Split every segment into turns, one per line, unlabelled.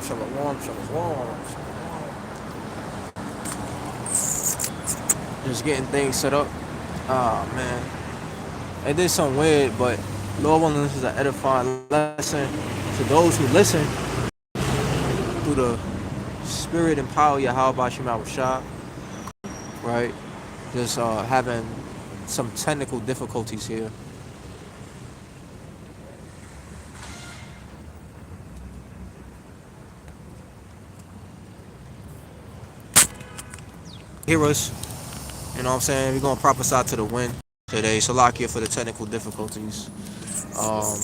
Shalom, shalom, shalom. Just getting things set up. Ah, man. It did something weird, but Lord willing, this is an edifying lesson to those who listen through the spirit and power of Yahweh Shema Shah, right? Just having some technical difficulties here. Hear us, you know what I'm saying? We're going to prophesy to the wind today. Salakia for the technical difficulties. Um,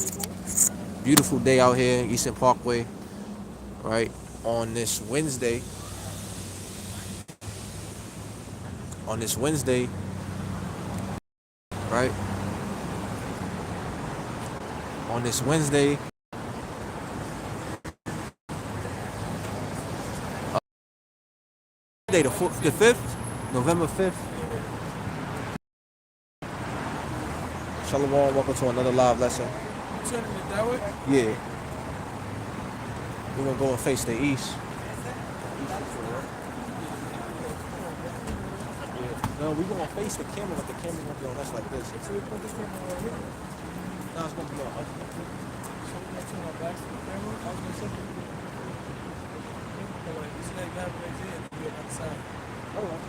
Beautiful day out here in Eastern Parkway, right? On this Wednesday, right? On this Wednesday, the 5th, November 5th. Shalom, welcome to another live lesson.
Turning it that way?
Yeah. We're gonna go and face the east. Yeah. No, we're gonna face the camera, but the camera's gonna be on us like this.
So we put this camera right here.
No, it's gonna be on us.
So we're gonna turn our backs to the camera. I was gonna say, you see that guy right there, and you on the side.
Alright.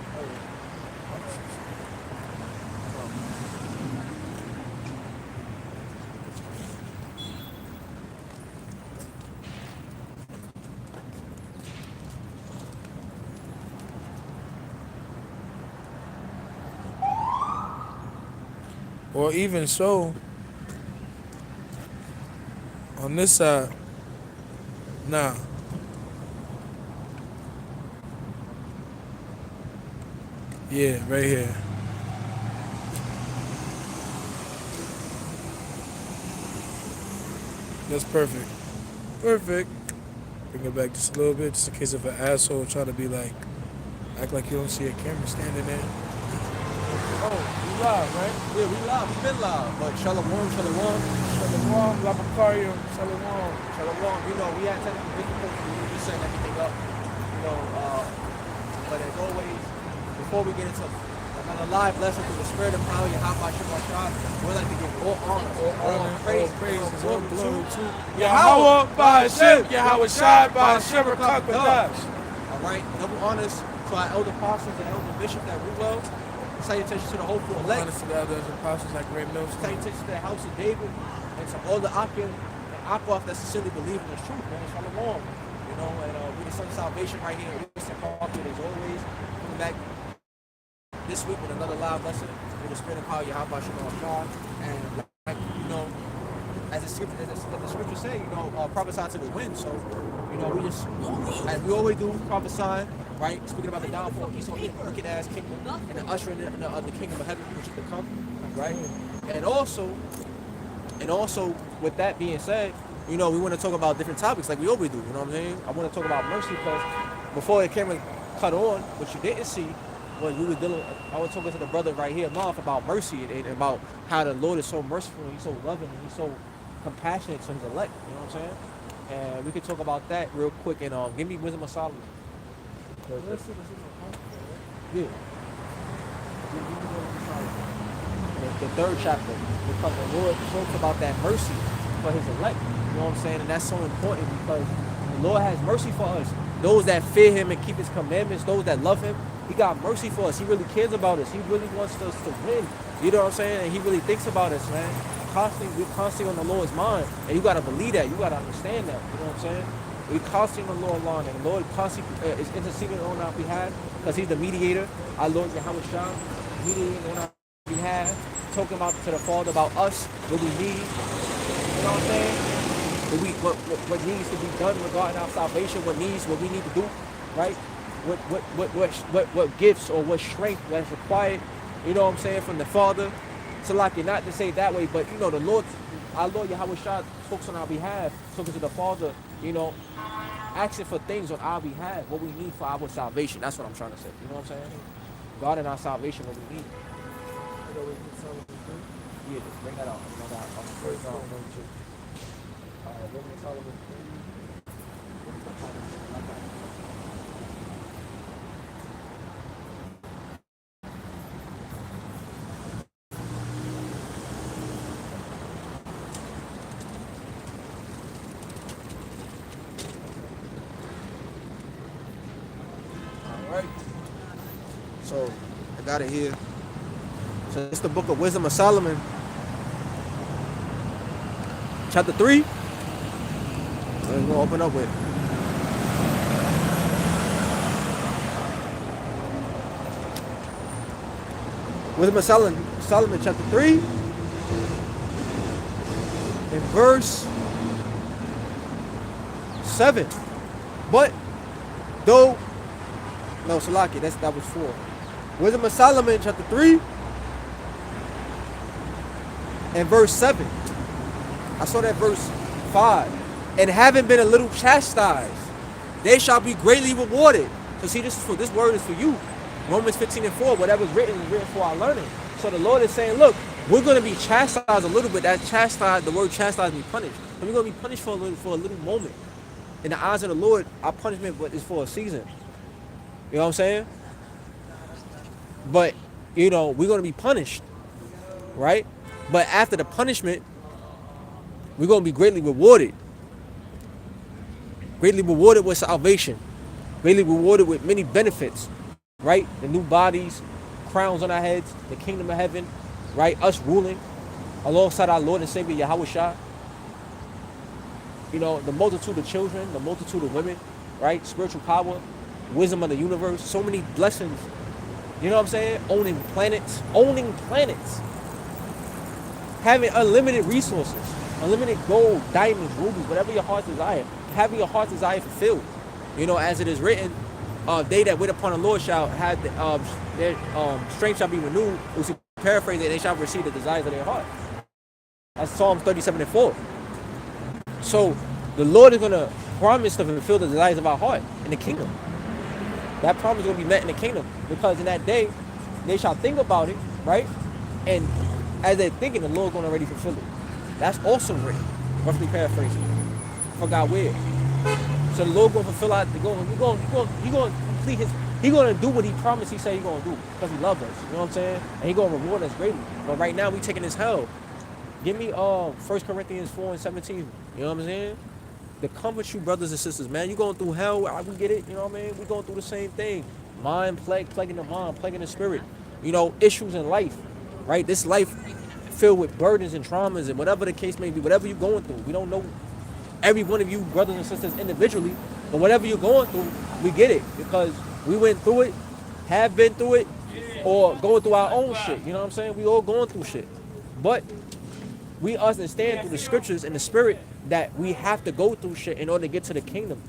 Or even so, on this side, nah. Yeah, right here. That's perfect. Perfect. Bring it back just a little bit, just in case if an asshole try to be like, act like you don't see a camera standing there. Oh, you live, right?
Yeah, we live. We've been live. But shalom.
Shalom, Labakario, Shalom.
Shalom. You know, we had technical difficulties. We were just setting everything up. You know, but as always, before we get into another live lesson through the spirit and power of Yahweh Shema Shah, we'd like to give all honor, all praise,
all glory to
Yahweh
by Hashem, Yahweh Shai by Hashem, Rakakadash.
All right, double honors to our elder apostles and elder bishops that rule well. Salutations to the hopeful elect.
Honors to the elders and apostles like Great Mills.
Salutations to the house of David and to all the Akim and Akwath that sincerely believe in the truth, man. Shalom. You know, and we the son of salvation right here in Eastern Parkway as always. Coming back this week with another live lesson with the spirit and power of Yahweh Shema Shah. And like, you know, as the scripture say, you know, prophesy to the wind. So, you know, we just, as we always do, prophesying, right? Speaking about the downfall of Esau, the wicked ass kingdom, and the ushering in the kingdom of heaven, which is to come, right? And also, with that being said, you know, we want to talk about different topics like we always do. You know what I'm saying? I want to talk about mercy because before the camera cut on, what you didn't see was we were dealing. I was talking to the brother right here, Marv, about mercy and about how the Lord is so merciful, and He's so loving, and He's so compassionate to His elect. You know what I'm saying? And we could talk about that real quick. And give me Wisdom of Solomon. Yeah. The third chapter, because the Lord talks about that mercy for His elect. You know what I'm saying? And that's so important because the Lord has mercy for us. Those that fear Him and keep His commandments, those that love Him, He got mercy for us. He really cares about us. He really wants us to win. You know what I'm saying? And He really thinks about us, man. We're constantly on the Lord's mind. And you got to believe that. You got to understand that. You know what I'm saying? We're constantly on the Lord's line. And the Lord constantly is interceding on our behalf because He's the mediator. Our Lord Yahweh Shah, mediating on our behalf, talking about to the Father about us, what we need. You know what I'm saying? What needs to be done regarding our salvation, what we need to do, right? What gifts or what strength that's required, you know what I'm saying, from the Father. So like it, not to say it that way, but you know, the Lord, our Lord Yahweh Shah talks on our behalf, talking to the Father, you know, asking for things on our behalf, what we need for our salvation. That's what I'm trying to say. You know what I'm saying? God and our salvation, what we need. Yeah, just bring that out. You know that. right? So I got it here. So it's the Book of Wisdom of Solomon, chapter 3. We're gonna open up with. Wisdom of Solomon chapter 3, in verse 7. But though, no, Salaki, that was 4. Wisdom of Solomon chapter 3, and verse 7. I saw that verse 5. And having been a little chastised, they shall be greatly rewarded. So see, this word is for you. Romans 15:4, whatever's written is written for our learning. So the Lord is saying, look, we're going to be chastised a little bit. That chastised, the word chastised means punished. And we're going to be punished for a little moment. In the eyes of the Lord, our punishment is for a season. You know what I'm saying? But, we're going to be punished. Right? But after the punishment, we're going to be greatly rewarded. Greatly rewarded with salvation. Greatly rewarded with many benefits. Right? The new bodies, crowns on our heads, the kingdom of heaven, right? Us ruling alongside our Lord and Savior Yahweh Shah. The multitude of children, the multitude of women, right? Spiritual power, wisdom of the universe, so many blessings. You know what I'm saying? Owning planets, having unlimited resources, unlimited gold, diamonds, rubies, whatever your heart desire, having your heart desire fulfilled. As it is written, they that wait upon the Lord shall have their strength shall be renewed. If we paraphrase it, they shall receive the desires of their heart. That's Psalms 37:4. So the Lord is going to promise to fulfill the desires of our heart in the kingdom. That promise is going to be met in the kingdom, because in that day they shall think about it, right? And as they're thinking, the Lord's going to already fulfill it. That's also written, roughly paraphrasing. Forgot where. So the Lord going to fulfill our, He going to complete His, He going to do what He promised He said He going to do, because He loves us. You know what I'm saying? And He going to reward us greatly. But right now we taking this hell. Give me 1 Corinthians 4:17. You know what I'm saying? To comfort you, brothers and sisters, man. You going through hell, I can get it. You know what I mean? We going through the same thing. Mind plague in the mind, plague in the spirit. Issues in life, right? This life filled with burdens and traumas and whatever the case may be, whatever you're going through. We don't know every one of you brothers and sisters individually, but whatever you're going through, we get it, because we went through it, have been through it, or going through our own shit. You know what I'm saying? We all going through shit. But we understand through the scriptures and the spirit that we have to go through shit in order to get to the kingdom.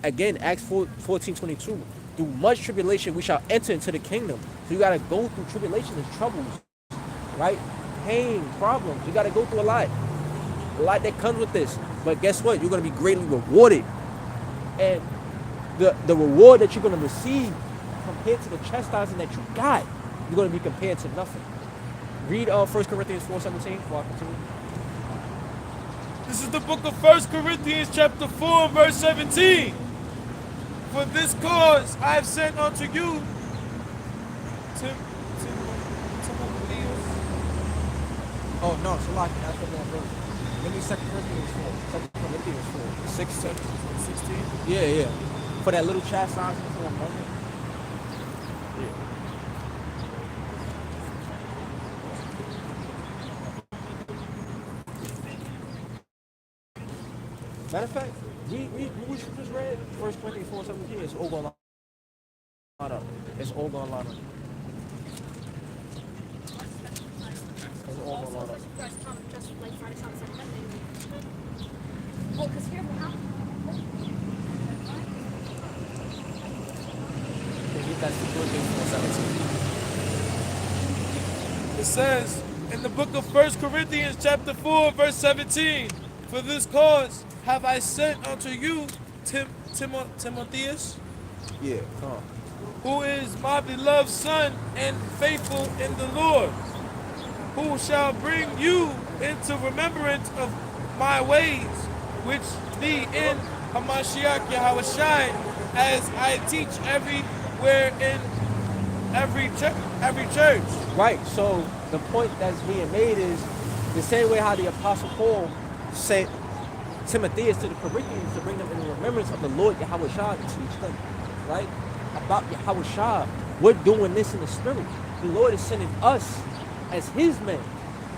Again, Acts 14:22. Through much tribulation we shall enter into the kingdom. So you got to go through tribulations and troubles, right? Pain, problems. You got to go through a lot that comes with this. But guess what? You're going to be greatly rewarded. And the reward that you're going to receive compared to the chastising that you got, you're going to be compared to nothing. Read 1 Corinthians 4:17 before I continue.
This is the book of 1 Corinthians chapter 4, verse 17. For this cause I have sent unto you Timotheus.
Oh, no, Salaki, that's the wrong verse. Give me 2 Corinthians 4. 2 Corinthians 4. 16. Yeah. For that little chastisement for a moment. Yeah. Matter of fact, we just read 1 Corinthians 4:17. It's all going to line up. It's all going to line up. It's all going to line up. That's 2 Corinthians 4:17.
It says in the book of 1 Corinthians chapter 4, verse 17, for this cause have I sent unto you Timotheus,
Yeah, come on.
who is my beloved son and faithful in the Lord, who shall bring you into remembrance of my ways, which be in Hamashiach Yahushai, as I teach everywhere in every church.
Right, so the point that's being made is the same way how the Apostle Paul sent Timotheus to the Corinthians to bring them in remembrance of the Lord Yahweh Shah to teach them, right? about Yahweh Shah. We're doing this in the spirit. The Lord is sending us as his men.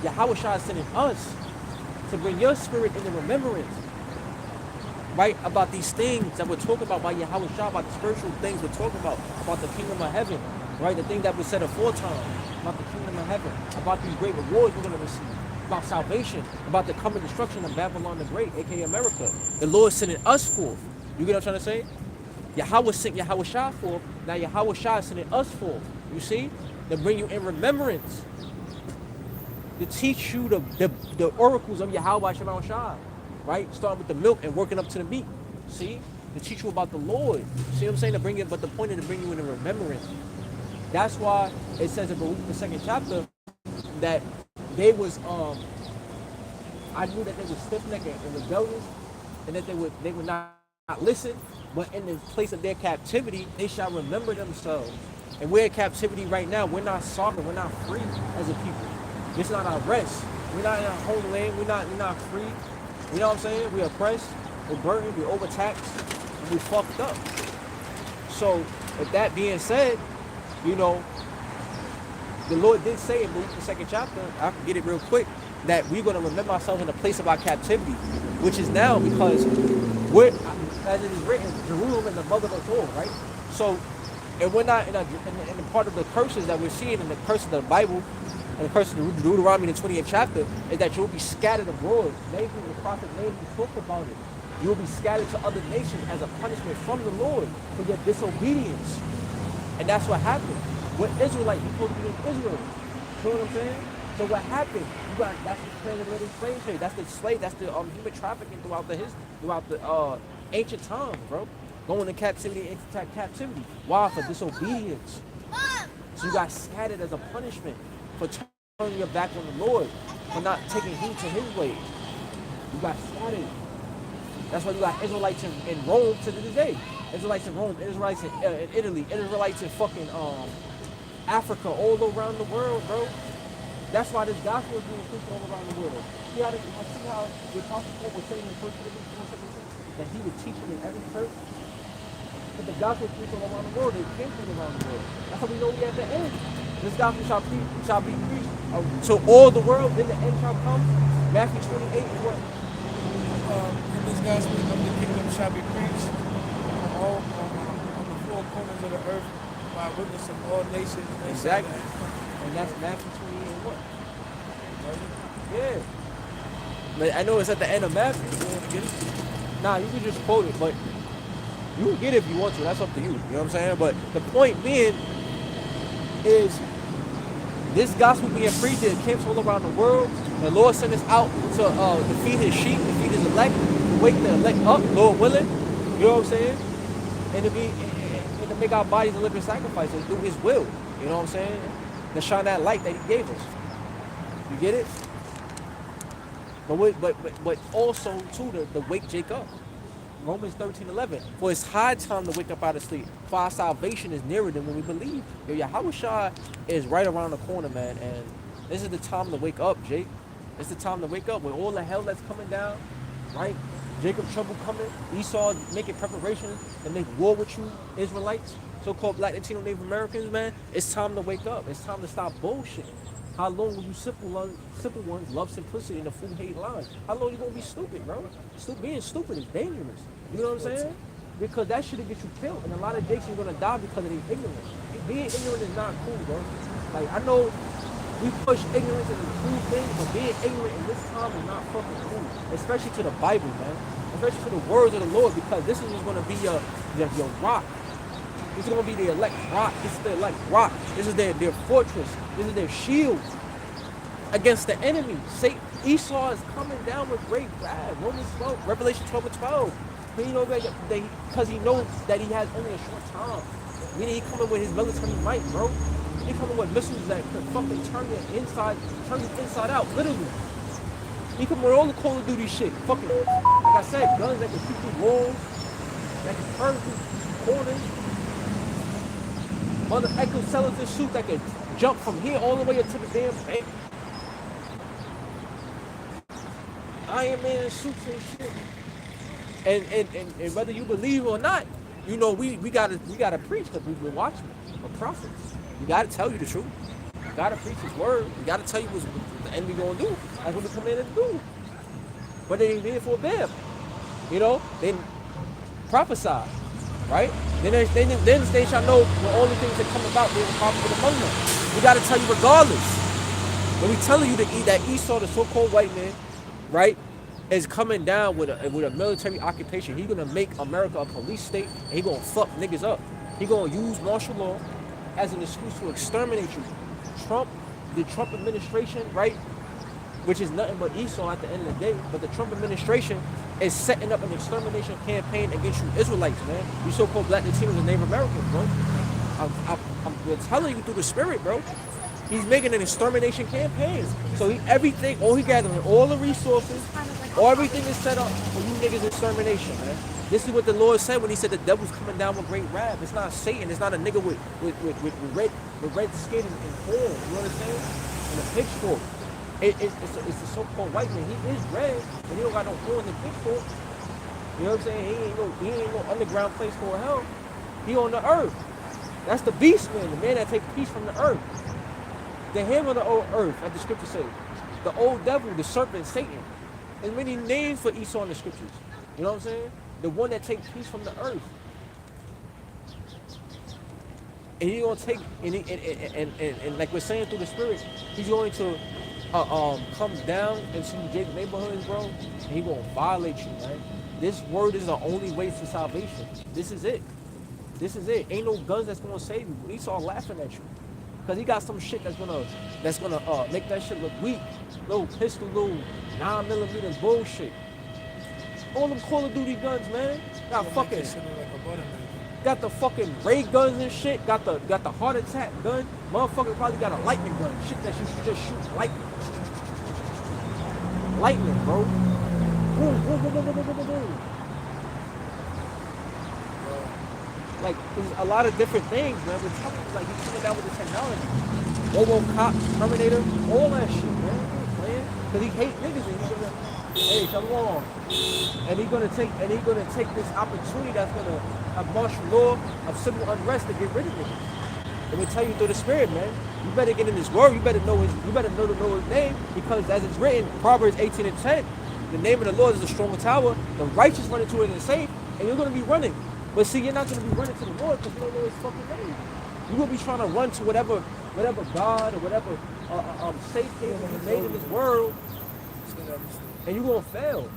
Yahweh Shah is sending us to bring your spirit into remembrance, right? About these things that we're talking about Yahweh Shah, about the spiritual things we're talking about the kingdom of heaven, right? The thing that was said aforetime, about the kingdom of heaven, about these great rewards we're going to receive, about salvation, about the coming destruction of Babylon the Great, aka America. The Lord is sending us forth. You get what I'm trying to say? Yahweh sent Yahweh Shah forth. Now Yahweh Shah is sending us forth. You see? To bring you in remembrance. To teach you the oracles of Yahweh Shah, right? Starting with the milk and working up to the meat. See? To teach you about the Lord. See what I'm saying? To bring it, but the point is to bring you into remembrance. That's why it says in Baruch the 2nd chapter that they was I knew that they were stiff-necked and rebellious, and that they would not listen, but in the place of their captivity, they shall remember themselves. And we're in captivity right now. We're not sovereign. We're not free as a people. It's not our rest. We're not in our homeland. We're not free. You know what I'm saying? We're oppressed. We're burdened. We're overtaxed. And we're fucked up. So, with that being said, you know, the Lord did say in Luke the 2nd chapter, I can get it real quick, that we're going to remember ourselves in the place of our captivity, which is now because we're, as it is written, Jerusalem is the mother of us all, right? So, and we're not in the part of the curses that we're seeing in the curses of the Bible, and the curses of Deuteronomy in the 20th chapter, is that you'll be scattered abroad. Maybe the prophet Nahum spoke about it. You'll be scattered to other nations as a punishment from the Lord for your disobedience. And that's what happened. We're Israelites, you're supposed to be in Israel. You know what I'm saying? So what happened? That's the transatlantic slave trade. That's the human trafficking throughout the ancient times, bro. Going to captivity into captivity. Why? For disobedience. So you got scattered as a punishment for turning your back on the Lord, for not taking heed to his ways. You got scattered. That's why you got Israelites in Rome to this day. Israelites in Rome, Israelites in Italy, Israelites in fucking Africa, all around the world, bro. That's why this gospel is being preached all around the world. See how the Apostle Paul was saying in 1 Corinthians 4:17 that he would teach it in every church? But the gospel is preached all around the world. It came from around the world. That's how we know we at the end. This gospel shall be preached to all the world. Then the end shall come. Matthew 28 is what?
In this gospel of the kingdom shall be preached on the four corners of the earth by witness of all nations.
Exactly. And that's Matthew 28 and what? Yeah. But I know it's at the end of Matthew. You want to get it? Nah, you can just quote it, but you can get it if you want to. That's up to you. You know what I'm saying? But the point being is this gospel being preached, it came from all around the world. The Lord sent us out to feed his sheep, to feed his elect, to wake the elect up, Lord willing. You know what I'm saying? And to make our bodies a living sacrifice and do his will. You know what I'm saying? To shine that light that he gave us. You get it? But also too to wake Jacob. Romans 13:11. For it's high time to wake up out of sleep. For our salvation is nearer than when we believe. Yo, Yahweh Shah is right around the corner, man. And this is the time to wake up, Jake. It's the time to wake up with all the hell that's coming down, right? Jacob trouble coming. Esau making preparations to make war with you, Israelites, so-called Black, Latino, Native Americans, man. It's time to wake up. It's time to stop bullshit. How long will you simple ones love simplicity and the fool hate lies? How long you gonna be stupid, bro? Being stupid is dangerous. You know what I'm saying? Because that shit'll get you killed. And a lot of Jakes are gonna die because of their ignorance. Being ignorant is not cool, bro. Like, I know we push ignorance as a cool thing, but being ignorant in this time is not fucking cool. Especially to the Bible, man. Especially to the words of the Lord, because this is just gonna be your rock. This is going to be the elect rock. This is the elect rock. This is their fortress. This is their shield against the enemy. Esau is coming down with great wrath. Romans 12, Revelation 12 and 12. Because he knows that he has only a short time. Meaning he coming with his military might, bro. He coming with missiles that could fucking turn you inside out, literally. He coming with all the Call of Duty shit. Fucking, like I said, guns that can shoot through walls, that can turn through corners. Mother exoskeleton suit that can jump from here all the way up to the damn bank. Iron Man suits and shit. And whether you believe or not, you know, we gotta preach because we've been watching the prophets. We gotta tell you the truth. We gotta preach his word. We gotta tell you what the enemy gonna do. That's what the commanded to do. But they did for them. You know, they prophesy, right? Then they shall know the only things that come about being popular among them. We gotta tell you regardless. When we telling you that Esau, the so-called white man, right, is coming down with a military occupation. He's gonna make America a police state, and he gonna fuck niggas up. He gonna use martial law as an excuse to exterminate you. The Trump administration, right, which is nothing but Esau at the end of the day, but the Trump administration is setting up an extermination campaign against you Israelites, man. You so-called black Latinos and Native Americans, bro. I'm telling you through the spirit, bro. He's making an extermination campaign. So all he gathering, all the resources, everything is set up for you niggas extermination, man. This is what the Lord said when he said the devil's coming down with great wrath. It's not Satan. It's not a nigga with red skin and horns. You understand? And a pitchfork. It's the so-called white man. He is red, but he don't got no horns and pitchfork. You know what I'm saying? He ain't no underground place for hell. He on the earth. That's the beast man, the man that takes peace from the earth. The hammer of the old earth, as the scripture says. The old devil, the serpent, Satan. There's many names for Esau in the scriptures. You know what I'm saying? The one that takes peace from the earth. And he's gonna take and like we're saying through the spirit, he's going to come down into Jake's neighborhoods, bro, and he's gonna violate you, man. This word is the only way to salvation. This is it. This is it. Ain't no guns that's gonna save you. Esau laughing at you. Cause he got some shit that's gonna make that shit look weak. Little pistol, little 9mm bullshit. All them Call of Duty guns, man. Got the fucking ray guns and shit. Got the heart attack gun. Motherfucker probably got a lightning gun. Shit that you should just shoot lightning. Lightning, bro. Boom, boom, boom, boom, boom, boom, boom, boom. Like, there's a lot of different things, man. We're talking, like, he's coming down with the technology. RoboCop, Terminator, all that shit, man. Because he hates niggas and he's gonna, hey, come on. And he's gonna take this opportunity that's gonna have martial law of civil unrest to get rid of niggas. Let me tell you through the spirit, man. You better get in his word. You better know his name, because as it's written, Proverbs 18:10, the name of the Lord is a strong tower. The righteous run into it and safe, and you're gonna be running. But see, you're not going to be running to the Lord because you don't know his fucking name. You're going to be trying to run to whatever God or whatever safe haven he made in this world, and you're going to fail.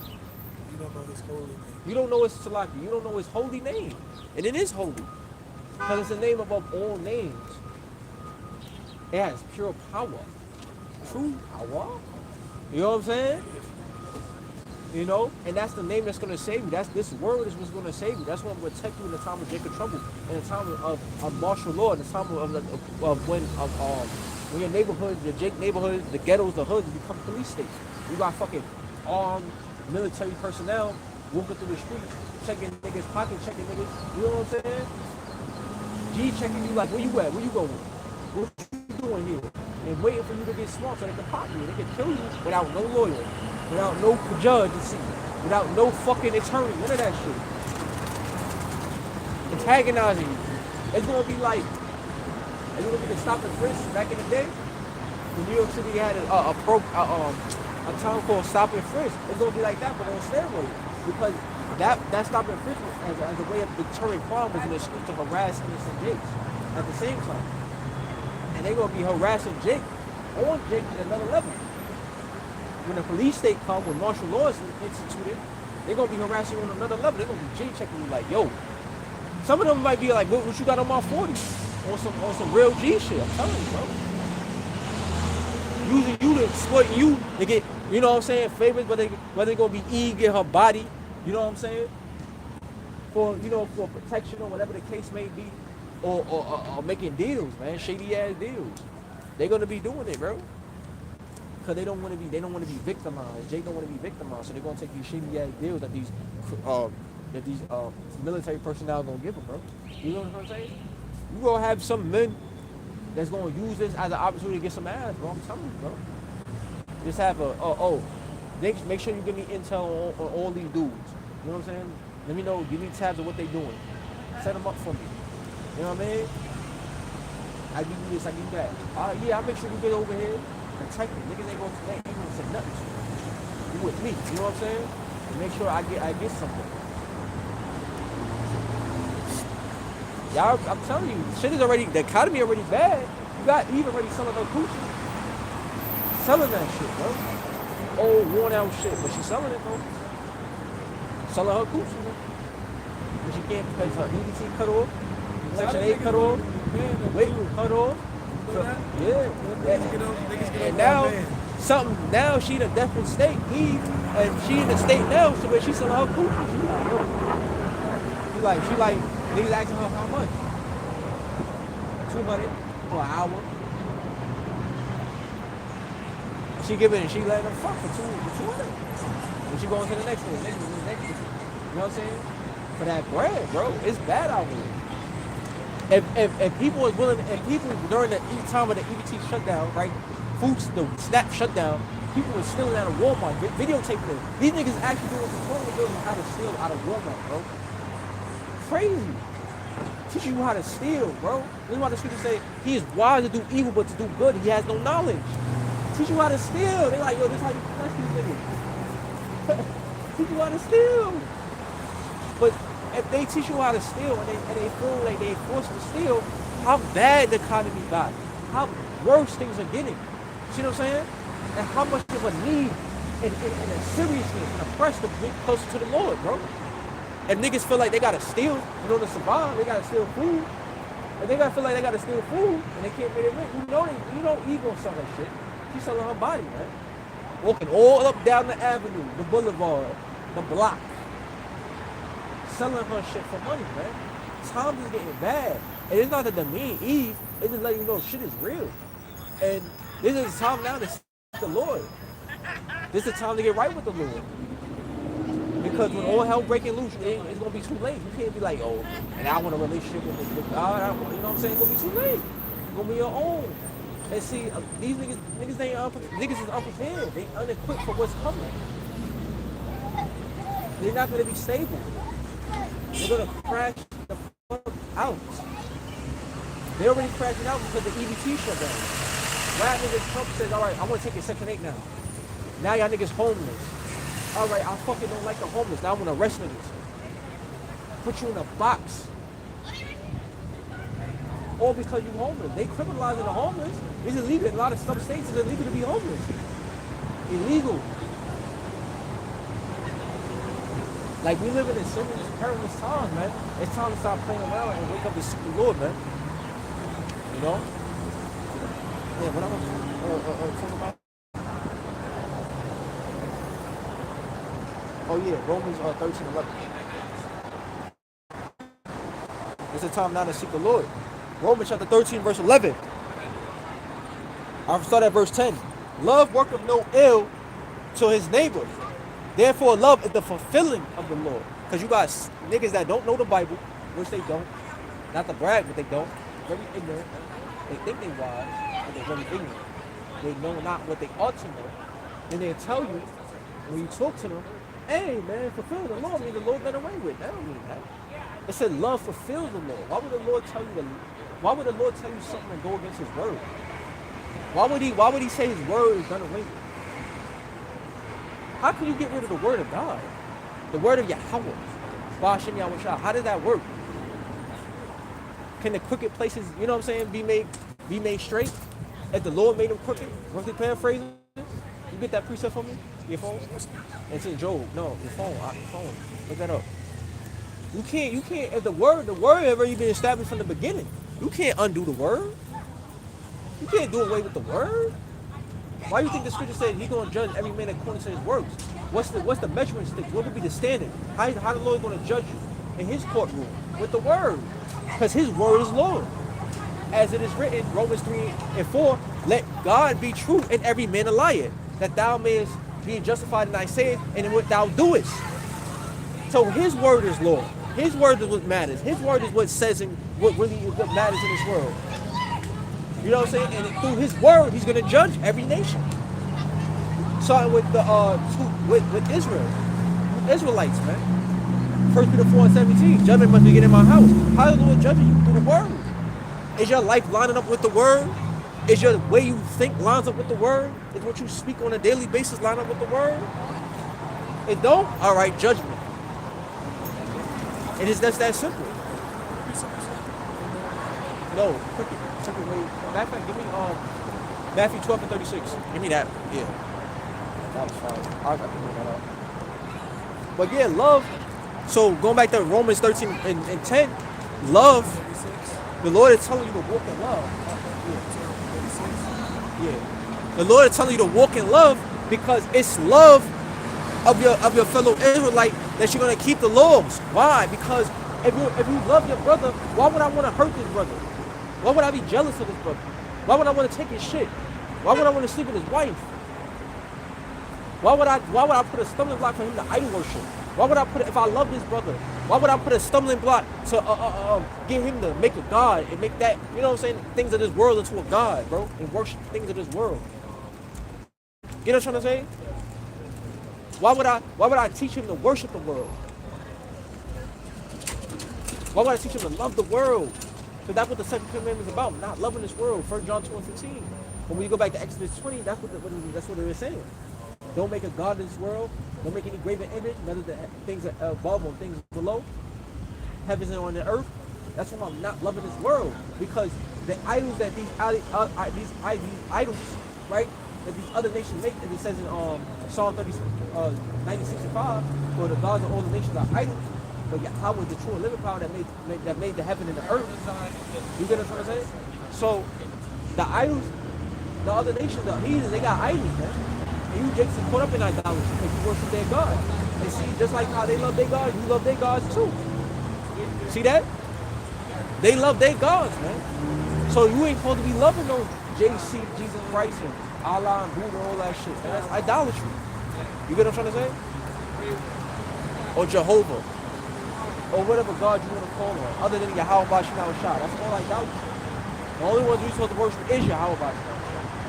You don't know his holy name.
You don't know his Salaki. You don't know his holy name. And it is holy. Because it's the name above all names. It has pure power. True power. You know what I'm saying? You know, and that's the name that's going to save you. This word is what's going to save you. That's what will protect you in the time of Jacob trouble, in the time of martial law, in the time of when your neighborhood, your Jake neighborhood, the ghettos, the hoods become police states. You got fucking armed military personnel walking through the streets, checking niggas' pockets, checking niggas. You know what I'm saying? G checking you like, where you at? Where you going? What you doing here? And waiting for you to get smart so they can pop you. They can kill you without no lawyer. Without no judge to see, without no fucking attorney, none of that shit. Antagonizing you. It's gonna be like, you look at the stop and frisk back in the day. When New York City had a town called Stop and Frisk. It's gonna be like that, but on steroids. Because that stop and frisk as a way of deterring crime was an excuse to harass innocent Jakes at the same time. And they're gonna be harassing Jake on Jake at another level. When the police state come, when martial law is instituted, they're gonna be harassing you on another level. They're gonna be J-checking you like, yo. Some of them might be like, what you got on my 40? On some real G shit. I'm telling you, bro. Using you to exploit you to get, you know what I'm saying, favors, whether they gonna be get her body, you know what I'm saying? For protection or whatever the case may be, or making deals, man, shady ass deals. They're gonna be doing it, bro. Because they don't want to be victimized. Jake don't want to be victimized, so they're gonna take these shady ass deals that these military personnel gonna give them, bro. You know what I'm saying? You gonna have some men that's gonna use this as an opportunity to get some ass, bro. I'm telling you, bro. Just have make sure you give me intel on all these dudes. You know what I'm saying? Let me know. Give me tabs of what they doing. Set them up for me. You know what I mean? I give you this, I give you that. Yeah, I'll make sure you get over here. Protect me. Niggas ain't gonna say nothing to you. You with me. You know what I'm saying? And make sure I get something. Y'all, I'm telling you, shit is already, the economy already bad. You got Eve already selling her coochie. Selling that shit, bro. Old, worn out shit, but she's selling it, though. Selling her coochie, man. But she can't because her EBT cut off, Section 8 cut off, weight cut off. So, yeah. And now, now she in a different state, Eve, and she in a state now, so where she selling her coochie. She like, niggas asking her how much? 200 for an hour. She giving, she letting them fuck for 200. And she going to the next one, next one. You know what I'm saying? For that bread, bro, it's bad out here. If people was willing, if people during the time of the EBT shutdown, right, the SNAP shutdown, people were stealing out of Walmart, videotaping it. These niggas actually doing tutorials on how to steal out of Walmart, bro. Crazy. Teach you how to steal, bro. This is why the scripture say he is wise to do evil, but to do good, he has no knowledge. Teach you how to steal. They like, yo, this is how you catch these niggas. Teach you how to steal. But if they teach you how to steal and they feel like they forced to steal, how bad the economy got, how worse things are getting. See what I'm saying? And how much of a need and a seriousness and a press to get closer to the Lord, bro. And niggas feel like they gotta steal in order to survive. They gotta steal food. And they gotta feel like they gotta steal food and they can't pay their rent. You know Eve gonna sell that shit. She's selling her body, man. Walking all up down the avenue, the boulevard, the block. Selling her shit for money, man. Times is getting bad. And it's not that the mean Eve, it's just letting you know shit is real. And this is the time now to seek the Lord. This is the time to get right with the Lord. Because when all hell breaking loose, it's gonna be too late. You can't be like, oh, and I want a relationship with God. You know what I'm saying? It's gonna be too late. It's gonna be your own. And see, these niggas is unprepared. They unequipped for what's coming. They're not gonna be stable. They're gonna crash the fuck out. They're already crashing out because the EBT shut down. Right niggas, Trump says, all right, I want to take your Section 8 now. Now y'all niggas homeless. All right, I fucking don't like the homeless. Now I want to arrest niggas. Put you in a box. All because you homeless. They criminalizing the homeless. It's illegal. In a lot of some states, it's illegal to be homeless. Illegal. Like, we living in serious, perilous times, man. It's time to stop playing around and wake up and seek the Lord, man. You know? Yeah, what I'm talking about? Oh yeah, Romans 13:11. It's a time now to seek the Lord. Romans chapter 13, verse 11. I'll start at verse 10. Love worketh no ill to his neighbor. Therefore, love is the fulfilling of the law. Because you got niggas that don't know the Bible, which they don't. Not to brag, but they don't. Very ignorant. They think they wise, but they're very ignorant. They know not what they ought to know. Then they'll tell you, when you talk to them, hey man, fulfill the law. I mean, the law done away with. That don't mean that. It said love fulfills the law. Why would the Lord tell you something and go against his word? Why would he say his word is done away with? How can you get rid of the word of God? The word of Yahweh. Bashem Yahweh. How does that work? Can the crooked places, you know what I'm saying, be made straight? If the Lord made them crooked? Roughly paraphrasing? You get that precept for me? Your phone? It's in Job. No, your phone. Look that up. You can't, if the word have already been established from the beginning. You can't undo the word. You can't do away with the word. Why do you think the scripture said he's going to judge every man according to his works? What's the measuring stick? What would be the standard? How the Lord going to judge you in his courtroom? With the word. Because his word is Lord. As it is written, Romans 3:4, let God be true and every man a liar, that thou mayest be justified in thy saying and in what thou doest. So his word is Lord. His word is what matters. His word is what says and what really is what matters in this world. You know what I'm saying? And through his word, he's going to judge every nation. Starting with the with Israel, Israelites, man. 1 Peter 4:17. Judgment must begin in my house. How is the Lord judging you? Through the word. Is your life lining up with the word? Is your way you think lines up with the word? Is what you speak on a daily basis line up with the word? It don't? All right, judgment. It is just that simple. No, quick wait. Matter of fact, give me Matthew 12:36. Give me that. Yeah. That was fine. I got to bring that up. But yeah, love. So going back to Romans 13 and 10, love, the Lord is telling you to walk in love. Yeah. The Lord is telling you to walk in love because it's love of your fellow Israelite that you're gonna keep the laws. Why? Because if you love your brother, why would I want to hurt this brother? Why would I be jealous of this brother? Why would I want to take his shit? Why would I want to sleep with his wife? Why would I put a stumbling block for him to idol worship? Why would I put, if I love this brother, why would I put a stumbling block to get him to make a god and make that, you know what I'm saying, things of this world into a god, bro, and worship things of this world? You know what I'm trying to say? Why would I teach him to worship the world? Why would I teach him to love the world? Because that's what the second commandment is about, not loving this world. 1 John 2:15. When we go back to Exodus 20, that's what it is saying. Don't make a god in this world. Don't make any graven image, whether the things are above or things below, heavens and on the earth. That's why I'm not loving this world, because the idols that these idols, right, that these other nations make, as it says in Psalm 96:5, for the gods of all the nations are idols, but Yahweh, the true and living power that made the heaven and the earth. You get what I'm trying to say? So the idols, the other nations, the heathens, they got idols, man. And you Jason caught up in idolatry because you worship their God. And see, just like how they love their gods, you love their gods too. See that? They love their gods, man. So you ain't supposed to be loving no JC, Jesus Christ, and Allah and Buddha and all that shit. Man. That's idolatry. You get what I'm trying to say? Or Jehovah. Or whatever God you want to call on. Other than Yahweh Bashim Shah. That's all idolatry. The only ones we're supposed to worship is Yahweh Bashim.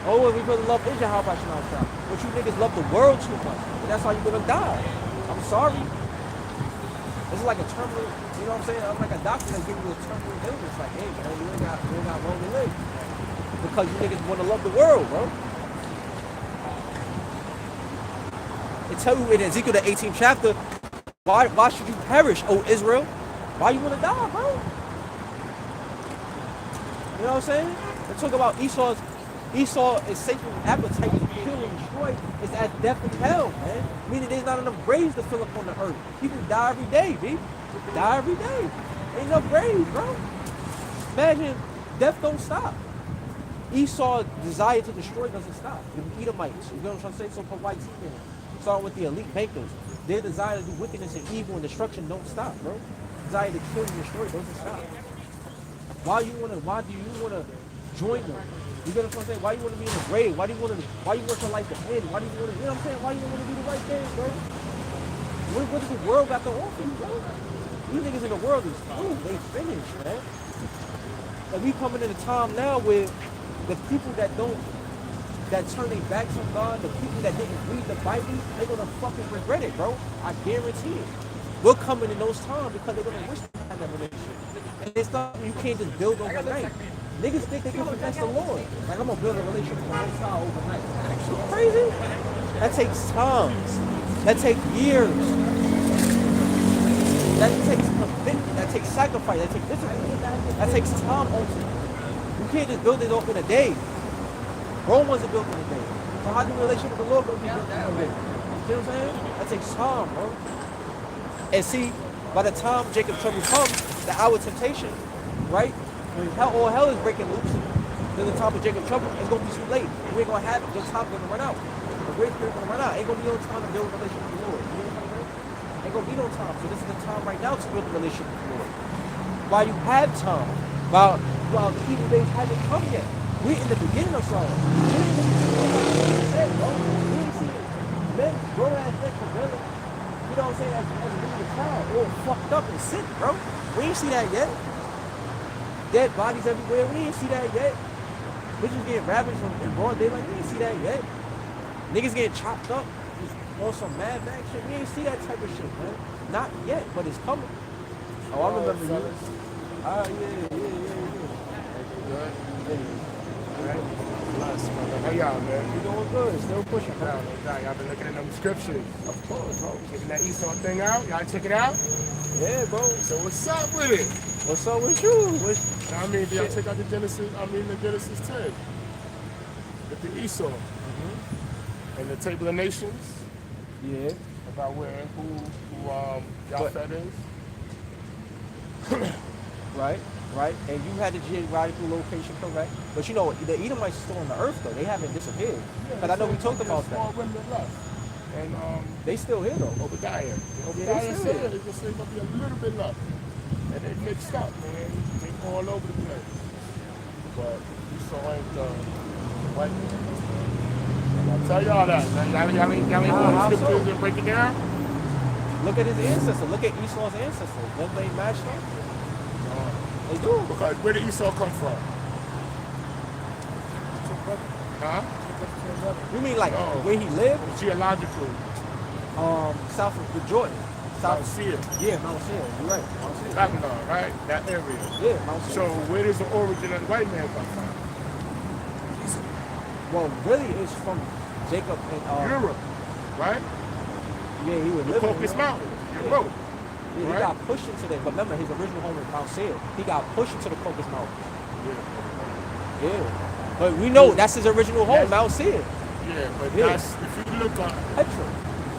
The only one we're supposed to love is Yahweh Bashim Shah. But you niggas love the world too much. And that's how you're going to die. I'm sorry. This is like a terminal, you know what I'm saying? I'm like a doctor that's giving you a terminal illness. Like, hey, man, you ain't got long to live. Because you niggas want to love the world, bro. It tell you in Ezekiel the 18th chapter, why should you perish, O Israel? Why you want to die, bro? You know what I'm saying? They talk about Esau is Satan's appetite to kill and destroy. It's as death and hell, man. Meaning there's not enough graves to fill up on the earth. People die every day, B. Die every day. Ain't enough graves, bro. Imagine, death don't stop. Esau's desire to destroy doesn't stop. The Edomites, you know what I'm trying to say? So put white teeth in it. Starting with the elite bankers. Their desire to do wickedness and evil and destruction don't stop, bro. Desire to kill and destroy doesn't stop. Why do you wanna join them? You get what I'm saying? Why you want to be in the grave? Why you want your life to end? Why do you want to, you know what I'm saying? Why you want to do the right thing, bro? What does the world got to offer you, bro? These niggas in the world is through. They finished, man. And we coming in a time now where the people that turn their backs on God, the people that didn't read the Bible, they're gonna fucking regret it, bro. I guarantee it. We're coming in those times because they're gonna wish they had that relationship. And it's not, you can't just build overnight. Niggas think they can finesse the Lord. Like, I'm gonna build a relationship with the Most High overnight. You crazy? That takes time. That takes years. That takes commitment. That takes sacrifice. That takes discipline. That takes time also. You can't just build it off in a day. Rome wasn't built in a day. So how do the relationship with the Lord gonna be built in a day? You know what I'm saying? That takes time, bro. And see, by the time Jacob's trouble comes, the hour of temptation, right? When all hell is breaking loose, then the time of Jacob's trouble, it's going to be too late. We ain't going to have it. The time's going to run out. The grace period's going to run out. Ain't going to be no time to build a relationship with the Lord. You know what I'm saying? Ain't going to be no time. So this is the time right now to build a relationship with the Lord. While you have time, while the evil days haven't come yet. We're in the beginning of something. We ain't see men, grown-ass men, you know what I'm saying, as a little child, all fucked up and sick, bro. We ain't see that yet. Dead bodies everywhere. We ain't see that yet. Bitches getting ravaged in broad daylight. We ain't see that yet. Niggas getting chopped up. Just on some Mad Max shit. We ain't see that type of shit, man. not yet, but it's coming. Oh, I remember you.
fellas.
Ah, yeah.
Good.
Yeah.
Alright. Bless, brother. How y'all, man?
You doing good? Still pushing,
No,
bro.
no doubt. Y'all been looking at them scriptures.
Of course, bro.
Checking that Esau thing out. Y'all check it out?
Yeah, bro.
So what's up with it?
What's up with you?
I mean, y'all check out the Genesis 10. With the Esau. And the Table of Nations.
Yeah.
About who Japheth is.
Right. And you had the geographical location correct. But you know, the Edomites are still on the earth, though. They haven't disappeared. Because I know we talked about
Small
that.
remnant left. And
They still here, though.
Obadiah.
they
Obadiah
still
said
here.
it's going to be a little bit left. And they mixed up, man. They all over the place. But Esau ain't the white man. I'll tell y'all that. Y'all ain't
How
going to
so?
scriptures and break it down?
Look at his ancestors. Look at Esau's ancestors. Don't they match them? They do.
Because where did Esau come from? Huh?
You mean like
No.
where he lived?
Geologically.
South of the Jordan.
Mount Seir.
Yeah, Mount Seir. You're right. Mount Seir.
Babylon, right? That area.
Yeah, Mount Seir.
So where does the origin of the white man come from?
Well, really, it's from Jacob and
Europe, right?
yeah, he was
The
living.
Caucasus
you know?
Mountain, Europe.
Yeah, he
right?
got pushed into that. But remember, his original home was Mount Seir. He got pushed into the Caucasus Mountain. Yeah. But we know that's his original home, Mount Seir.
Yeah, but
Yeah.
that's, if you look at
Petra.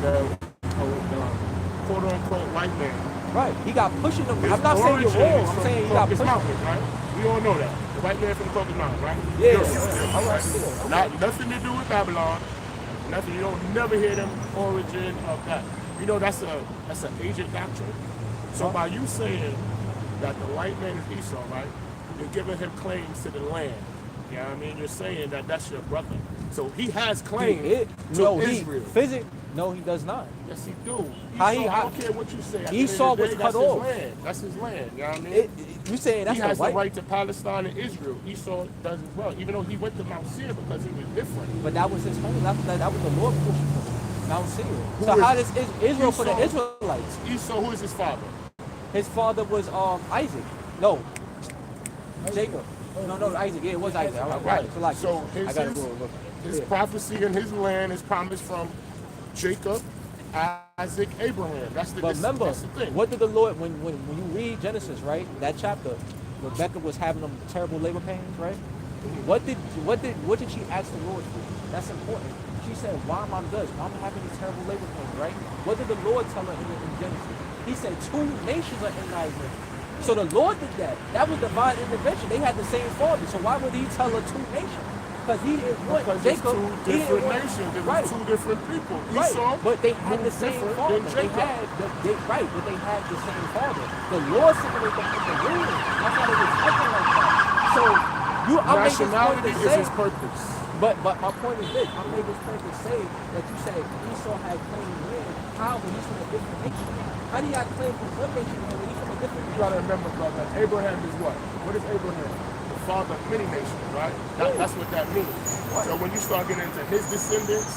the quote-unquote white man,
Right. He got pushed in the.
his
I'm not saying you're
origin
wrong.
is
I'm
from
saying he
the
got
Caucasus
pushed.
Mountains, right? We all know that. The white man from the Caucasus Mountains, right?
Yeah.
Europe,
Yeah. All right. Yeah.
Not, nothing to do with Babylon. Nothing. You don't never hear them origin of that. You know that's an agent doctrine. So by you saying that the white man is Esau, right? You're giving him claims to the land. You know what I mean? You're saying that that's your brother. So he has claims to Israel.
No, he does not.
Yes, he do.
How
Esau,
he-
I don't care what you say. At the
Esau
end of the
was
day,
cut
that's
off.
His land. That's his land. You know what I mean?
You saying that's
he
the
has
white?
the right to Palestine and Israel. Esau does as well, even though he went to Mount Seir because he was different.
But that was his home. That was the Lord pushing him. Mount Seir.
Who
So
is-
how does Israel for the
Esau-
Israelites?
Esau, who is his father?
His father was Isaac. No, Jacob. No, Isaac. Yeah, it was Isaac. All right. So like,
So
I gotta
his,
go look.
his
Yeah.
prophecy and his land is promised from Jacob, Isaac, Abraham. That's the,
But remember,
that's the thing.
what did the Lord when you read Genesis, right? That chapter, Rebecca was having them terrible labor pains, right? What did she ask the Lord for? That's important. She said, "Why am I this? Why am I having these terrible labor pains?" Right? What did the Lord tell her in Genesis? He said, 2 nations are in thy midst. So the Lord did that. That was divine intervention. They had the same father. So why would he tell her 2 nations? Because he didn't want
Because
Jacob.
it's two
He didn't
different
want,
nations. It was
right.
2 different people.
Right,
Esau
but they had the
moved
same
different
father.
than
They
Jacob.
had but they had the same father. The Lord separated them from the womb. That's why they was acting like that. So I make this point
Nationality
to
is
say,
his purpose.
but my point is this. I made this point to say that you said Esau had claim to land. How when he's from a different nation? How do you got claim from one nation when he's from a different
You
nation?
gotta remember, brother, Abraham is what? What is Abraham? The father of many nations, right? That's what that means. So when you start getting into his descendants,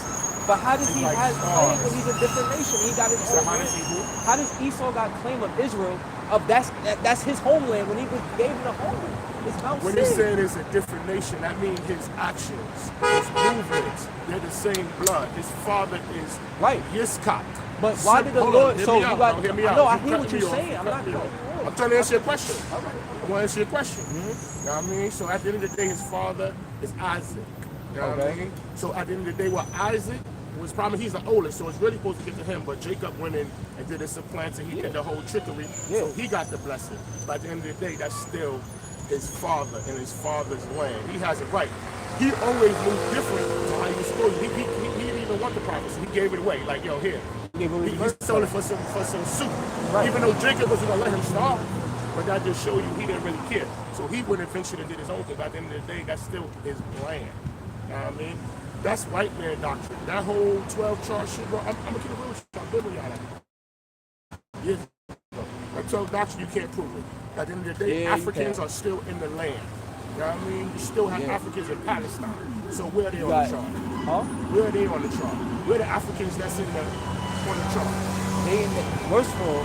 But how does he
Like
have
stars.
claim when he's a different nation? He got his
so
own
how
land.
does he who?
How does Esau got claim of Israel? Of that's his homeland when he gave him the homeland. It's Mount
When
Seir.
he said it's a different nation, that means his actions, his movements, they're the same blood. His father is
Right.
Yitzchak.
But why did the
Hold
Lord?
on, hear
So
me
you
out.
got.
No, hear me
I
out.
know. I
You
hear
cut
what
me
you're
off.
saying.
You
I'm
cut
not.
me off. I'm trying to answer your question. I want to answer your question. You know what I mean? So at the end of the day, his father is Isaac. You know what I
Okay.
mean? So at the end of the day, what Isaac was promised, he's the oldest, so it's really supposed to get to him. But Jacob went in and did a supplanting. He did the whole trickery.
Yeah.
So he got the blessing. But at the end of the day, that's still his father and his father's land. He has it right. He always moved different to how he was supposed to. He didn't even want the prophecy. He gave it away. Like, yo, here.
Gave away
He
the
sold it for some soup.
Right.
Even though Jacob wasn't gonna let him starve. But that just showed you he didn't really care. So he went and ventured and did his own thing. But at the end of the day, that's still his land. You know what I mean? That's white man doctrine. That whole 12 chart shit, bro. I'm gonna keep it real with you. I'm building y'all that. Years ago. That 12 doctrine, you can't prove it. At the end of the day,
Yeah, you
Africans
can.
are still in the land. You know what I mean? You still have
Yeah.
Africans in Palestine. So where are they on
Right.
the chart?
Huh?
Where are they on the chart? Where are the Africans that's on the chart?
First of all,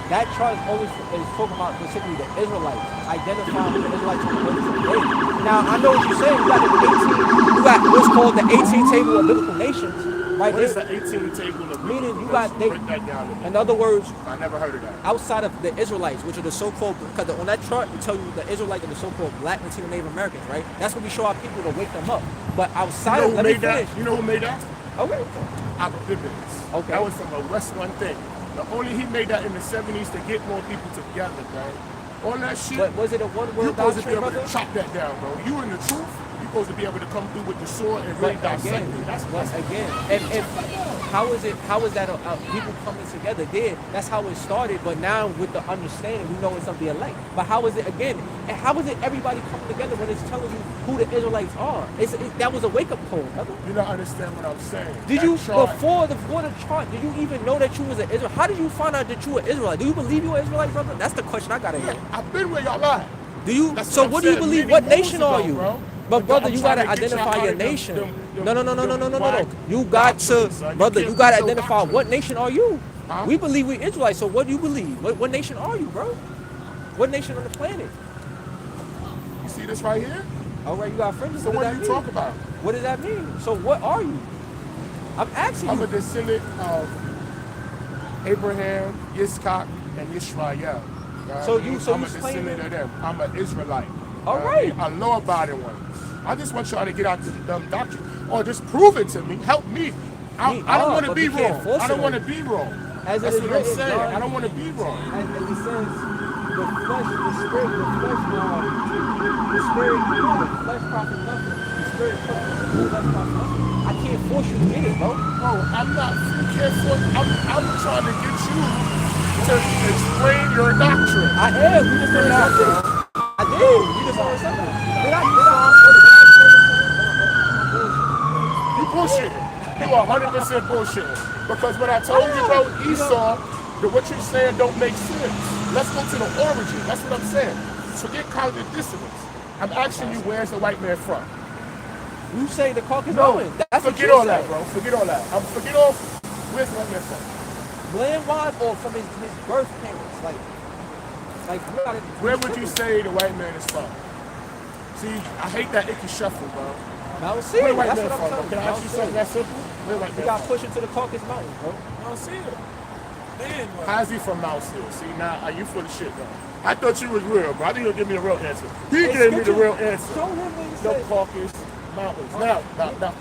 that chart is always is talking about specifically the Israelites, identifying the Israelites from the wilderness of David. Now I know what you're saying. You got what's called the 18 table of biblical nations, right?
What is the 18 table of
Meaning you
biblical
got
nations? Break that down to me.
in other words,
I never heard of that.
outside of the Israelites, which are the so-called, because on that chart we tell you the Israelites and the so-called Black, Latino, Native Americans, right? That's what we show our people to wake them up. But outside
You know
of
who
let me
made that?
finish.
You know who made that?
Okay.
Abba Bivens.
Okay.
That was from a West One thing. He made that in the 70s to get more people together, man. All that shit.
But was it a
You're
one-word
supposed to be
doctrine,
able
brother?
to chop that down, bro. You in the truth, you're supposed to be able to come through with the sword and really
But
dissect
again,
it. That's
again, and how is that people coming together? That's how it started. But now with the understanding, we know it's of the elect. But how is it again? And how is it everybody coming together when it's telling you who the Israelites are? That was a wake up call, brother.
You don't understand what I'm saying.
Did
That
you
chart-
before the chart? Did you even know that you was an Israelite? How did you find out that you were Israelite? Do you believe you were Israelite, brother? That's the question I gotta hear.
I've been where y'all at.
Do you?
That's
So
what I'm
what do you
saying.
believe?
Many
What
moons
nation are
ago,
you?
bro.
But brother,
I'm
you
trying
gotta
to get y'all
identify
out
your
of them-
nation.
them
No.
whack
You got to,
doctrines, son. You
brother. You
can't
gotta
put no
identify
doctrines.
what nation are you?
Huh?
We believe we Israelites. So what do you believe? What nation are you, bro? What nation on the planet?
You see this right here?
All right, you got fringes.
So
What
what
does
do
that
you
mean?
talk about?
What does that mean? So what are you? I'm asking
I'm
you.
a descendant of Abraham, Yitzchak, and Yisrael.
So
I'm
you
a
claiming-
descendant of them. I'm an Israelite.
All right.
A law-abiding one. I just want y'all to get out to the dumb doctrine, or just prove it to me. Help me. I don't want to
but
be
we can't
wrong.
force
I don't
it
want to
on
be wrong.
As it
That's
is
what I'm
written,
saying.
John.
I don't want to be wrong.
As he says, the flesh, the spirit, the flesh profit nothing. The spirit profits nothing. The flesh profits nothing. I can't force you to get it, bro.
No, I'm not. You can't force. I'm trying to get you to explain your doctrine.
I am. You just don't
You're not,
accept
bro.
it. I did. You just don't accept it.
You bullshitting. You are 100% bullshitting. Because what I told you about Esau, that what you're saying don't make sense. Let's go to the origin. That's what I'm saying. Forget cognitive dissonance. I'm asking you, where's the white man from?
You say the Caucasus
No,
Mountains. That's what
forget
you
all
say.
that, bro. Forget all that. Forget all. Where's the white man from?
Land-wise or from his birth parents. Like you gotta,
Where would you say the white man is from? See, I hate that icky shuffle, bro.
Mount Seir.
Where the white
That's
man
what I'm
from?
telling
Can I
you.
ask you something that simple? Where the white
You
man
got
from?
pushed into the Caucasus Mountains, bro.
I don't see it. Man,
How's he from Mount Seir? See, now are you full of shit, bro? I thought you was real, bro. I think you'll give me a real answer. He gave me the real answer.
Show him when he
The
said.
Caucasus Mountains. Now,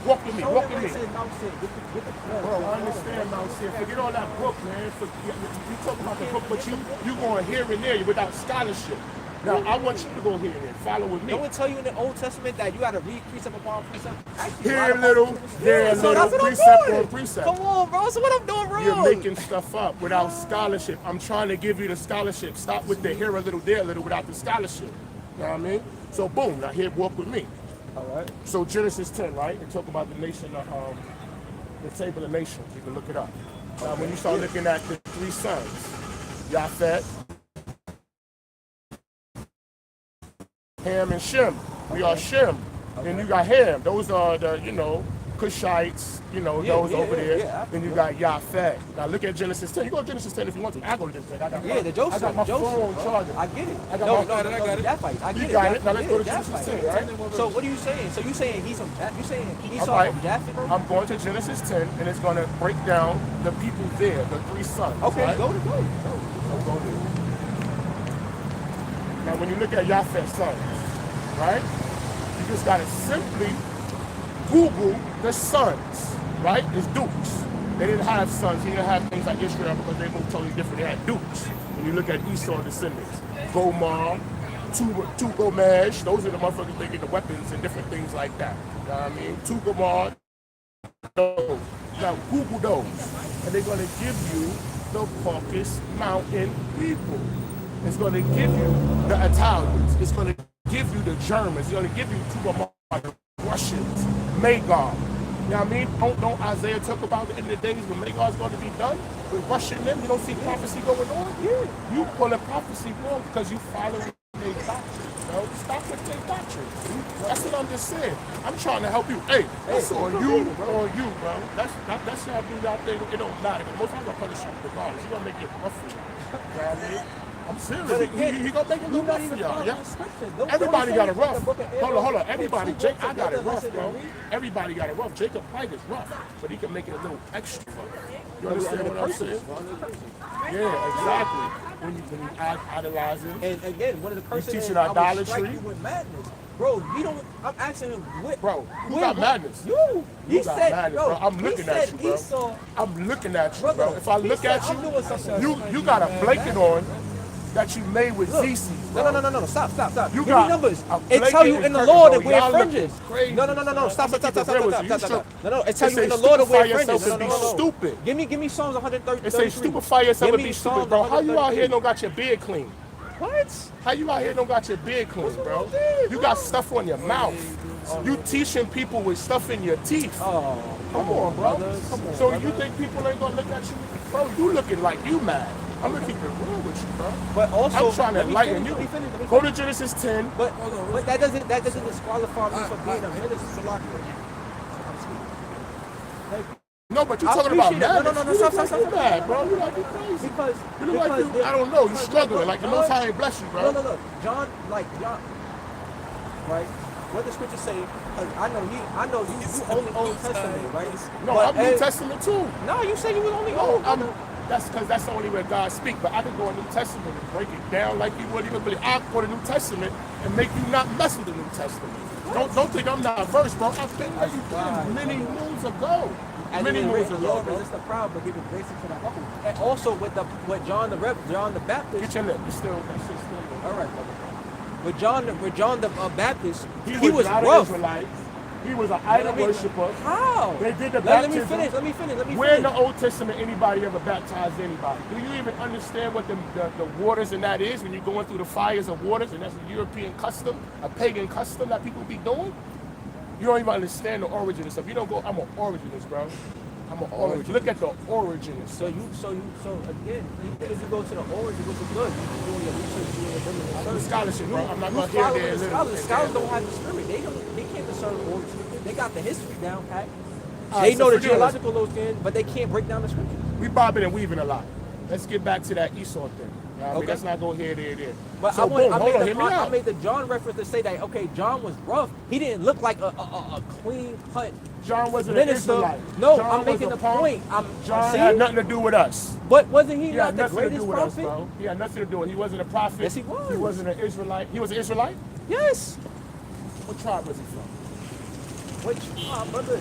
walk with me,
Show
walk
him
with
when he
me.
said Mount Seir. Get the
Bro, I understand Mount Seir. Forget all that book, man. You talk about the book, but you going here and there without scholarship. Now, I want you to go here and there. Follow with me.
No one tell you in the Old Testament that you got to read precept upon precept. Actually,
Here
lot of
little,
folks-
there
so
little,
that's what I'm
precept
doing.
on precept.
Come on, bro. So what I'm doing wrong?
You're making stuff up without scholarship. I'm trying to give you the scholarship. Stop with the here a little, there a little without the scholarship. You know what I mean? So boom, now here, walk with me.
All right.
So Genesis 10, right? They talk about the nation of, the table of nations. You can look it up. Now when you start looking at the three sons, Japhet, Ham, and Shem. We are Shem. Then you got Ham. Those are the, Cushites, those over there. Then you got Japhet. Now look at Genesis 10. You go to Genesis 10 if you want to. I go to Genesis 10.
The Joseph.
I got my phone
bro.
charging.
I get it.
I got
no,
my-
no,
I got it.
Japhites. I get
You
it.
got it. Now let's
Yeah,
go to Genesis
Japhites.
10, right?
So what are you saying? So you saying he's from Japhet? You saying Esau
All right.
from Japhet, bro?
I'm going to Genesis 10, and it's going to break down the people there, the three sons.
Okay,
right?
go.
So go there. Now, when you look at Japhet's sons, right? You just got to simply Google the sons, right? It's dukes. They didn't have sons. He didn't have things like Israel because they moved totally different. They had dukes. When you look at Esau descendants, Gomar, Tugomesh, those are the motherfuckers that get the weapons and different things like that. You know what I mean? Tugomar, those. Now Google those, and they're going to give you the Caucasus Mountain people. It's going to give you the Italians. It's going to give you the Germans. It's going to give you Tugomar, the Russians, Magog. You know what I mean? Don't Isaiah talk about it in the days when Magog's going to be done with Russian them? You don't see prophecy going on? Yeah. You pull a prophecy wrong because you following the their doctrine, bro. Stop with their doctrine. That's what I'm just saying. I'm trying to help you. Hey, that's on you, bro. That's y'all do y'all thing. It don't matter. Most times gonna punish you regardless. He gonna make it rough for you. You know what I mean? I'm serious. He gonna make it look rough for y'all. Yeah. Everybody got it rough. Hold on. Everybody, Jake, I got it rough, bro. Everybody got it rough. Jacob Pike is rough, but he can make it a little extra rough. You understand what I'm saying? Yeah, exactly. When you idolize it.
And again, one of the curses
teaching
is I would
idolatry.
strike you with madness. Bro, you don't. I'm asking him,
Bro, who got madness?
You. He
got
said,
madness,
bro.
I'm looking at you, bro.
Esau,
I'm looking at you,
brother,
bro. If I look at
I'm doing something.
you got a blanket on that you made with
Look,
Zisi.
No. Stop.
You
Give
got
me numbers.
a
It tell
blanket
you in
and
the
curtain,
law
bro.
that wear
Y'all looking
fringes.
crazy.
No. Stop. No. It tell you in the law that wear fringes.
Yourself and be stupid.
Give me Psalms 133.
It say stupefy yourself and be
Psalms
stupid, bro. How you out here
133?
don't got your beard clean?
What?
How you out here don't got your beard clean, bro?
with that,
You got stuff on your mouth. You teaching people with stuff in your teeth.
Oh,
Come on, bro.
brother. Come on,
So
brother.
you think people ain't gonna look at you? Bro, you looking like you mad. I'm gonna keep it real with you, bro.
But also,
I'm trying to
let me
enlighten
finish,
you.
let me finish.
Go to Genesis 10.
But that doesn't disqualify me from being a minister.
No, but you're
I
talking about
appreciate that.
madness.
No,
You look
stop.
like you mad, bro. You like you crazy.
Because
You look like you, I don't know, you struggling. Like the Most High ain't bless you, bro.
No. John, right? What the scriptures say? 'Cause I know you only Old Testament, right?
No,
But
I'm New
as-
Testament too.
No, you said you was only
No,
Old.
that's because that's the only way God speaks. But I can go in New Testament and break it down like you would even believe. I can go to New Testament and make you not mess with the New Testament. Don't think I'm not versed, bro. I've been where you been many moons ago.
And
Many
then
moons
the
ago,
Lord
bro.
resist the proud, but give it grace to the humble. And also with John the Baptist.
Get your lip. You still, that shit's still.
All right, brother. With John the Baptist,
He was not an
rough.
Israelite. He was an idol
Let me-
worshiper.
How?
They did the
Let me
baptism.
finish.
Where in the Old Testament anybody ever baptized anybody? Do you even understand what the waters and that is when you're going through the fires of waters, and that's a European custom, a pagan custom that people be doing? You don't even understand the origin of stuff. You don't go, I'm an originalist, bro. I'm an originalist. Look at the originalist.
So again, if you go to the origin, which is good, you doing your research, doing your
I'm
biblical
scholarship, bro. I'm not
You
going to hear
follow
there
the
and
scholars. Scholars don't have the spirit. They can't discern the origin. They got the history down pat. They know the geological location, but they can't break down the scriptures.
We bobbing and weaving a lot. Let's get back to that Esau thing. You know what I mean?
Okay.
Let's not go here, there.
But
So boom, hold on, hear me
I
out.
made the John reference to say that, okay, John was rough. He didn't look like a clean cut
John wasn't an
minister.
Israelite.
No,
John
I'm
was
making
a
the
punk.
point.
John
see?
had nothing to do with us.
But wasn't he
He
not
had
the
nothing to do
greatest
with us,
prophet?
bro. He had nothing to do with it. He wasn't a prophet.
Yes, he was.
He wasn't an Israelite. He was an Israelite?
Yes.
What tribe was he from?
Which, brother,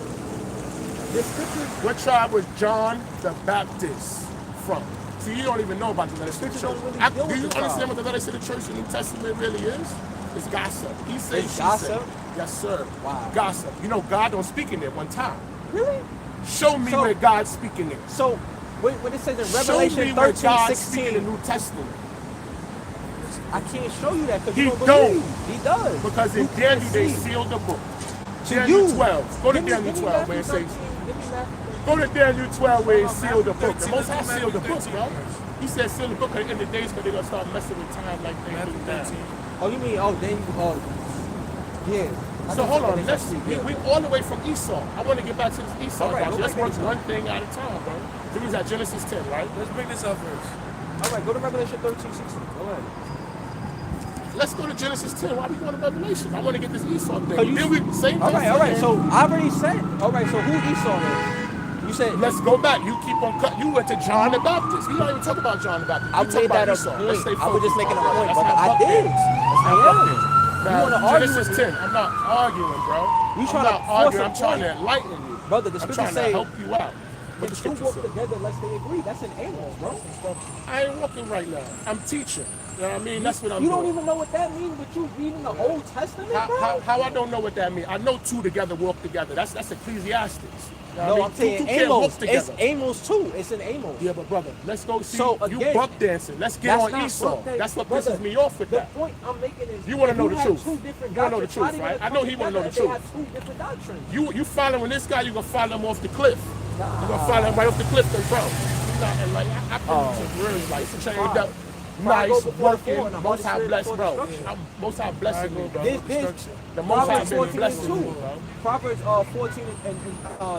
the scriptures.
What tribe was John the Baptist from? See, you don't even know about the letter to the
Scriptures
church.
don't really deal
Do
with
you
the
understand
tribe.
what the letter to the church in the New Testament really is? It's gossip. He says,
It's
she
gossip?
said. Yes, sir.
Wow.
Gossip. You know, God don't speak in there one time.
Really?
Show me
So-
where God's speaking in.
So, when it says in
Show
Revelation
me where
13,
God's speaking in
16,
the New Testament.
I can't show you that because
He
you don't
don't.
believe. He does.
Because in
You can't
Daniel they
see.
sealed the book.
To
Daniel
you.
12. Go to
Give me-
Daniel
give me
12 where it
Matthew
says.
13. Give me Matthew.
Go to Daniel 12 where it sealed the book. The
Matthew
Most High
13,
sealed the book,
Matthew
bro.
13.
He said seal the book at the end of the days because they're going to start messing with time like they do now.
Oh, you mean, yeah.
So hold on, we all the way from Esau. I want to get back to this Esau.
All right,
doctrine.
go
Let's
back
work
to Esau.
one thing at a time, bro. So he's at Genesis 10, right?
Let's bring this up first.
All right, go to Revelation 13, 16. Go ahead.
Let's go to Genesis 10. Why are we going to Revelation? I want to get this Esau thing.
So you-
Then we same
All
thing.
right. So I already said. All right. So who Esau is? You said.
Let's go back. You keep on cut. You went to John the Baptist. We don't even talk about John the Baptist.
I
We talk
made
about
that a
Esau.
point.
Let's stay
I was
focused.
just making a point,
That's
brother.
not
I
buck
did.
dance. That's not
I
buck
am.
dance.
You
Now,
wanna argue
Genesis
with me?
10. I'm not arguing, bro.
You
I'm
trying
not
to force
arguing.
a
I'm trying
point.
to enlighten you.
Brother, the
I'm
scriptures
trying to
say,
help you out. What the
if two
scripture
walk
says.
together, lest they agree. That's an Amos, bro.
I ain't walking right now. I'm teaching. You know what I mean? That's what I'm
You
doing.
don't even know what that means, but you reading the Old Testament, bro?
How I don't know what that means? I know two together walk together. That's Ecclesiastes. You know
No,
what I
I'm
mean?
saying
Two can't walk
Amos. It's
together.
Amos too. It's an Amos.
Yeah, but brother, let's go see
So,
you
again,
buck dancing. Let's get
That's
on
not
Esau.
buck dancing.
That's what
Brother,
pisses me off with
the
that.
point I'm making is
You wanna
if
know the
have
truth.
Two different
You wanna know the
doctrines,
truth,
how they
right?
gonna
I know
come
he wanna know the
together
truth.
if They have two different doctrines.
You following this guy, you gonna follow him off the cliff. You gonna follow him right off the cliff, then bro. You not and like I
Oh.
really like chained up.
Pride
nice,
go before the fall,
working,
and the
Most High
Holy Spirit
blessed,
before
bro.
destruction.
Most High blessing me, bro.
This
The Most High
Proverbs
been
14 and
blessing
2.
me, bro.
Proverbs 14 and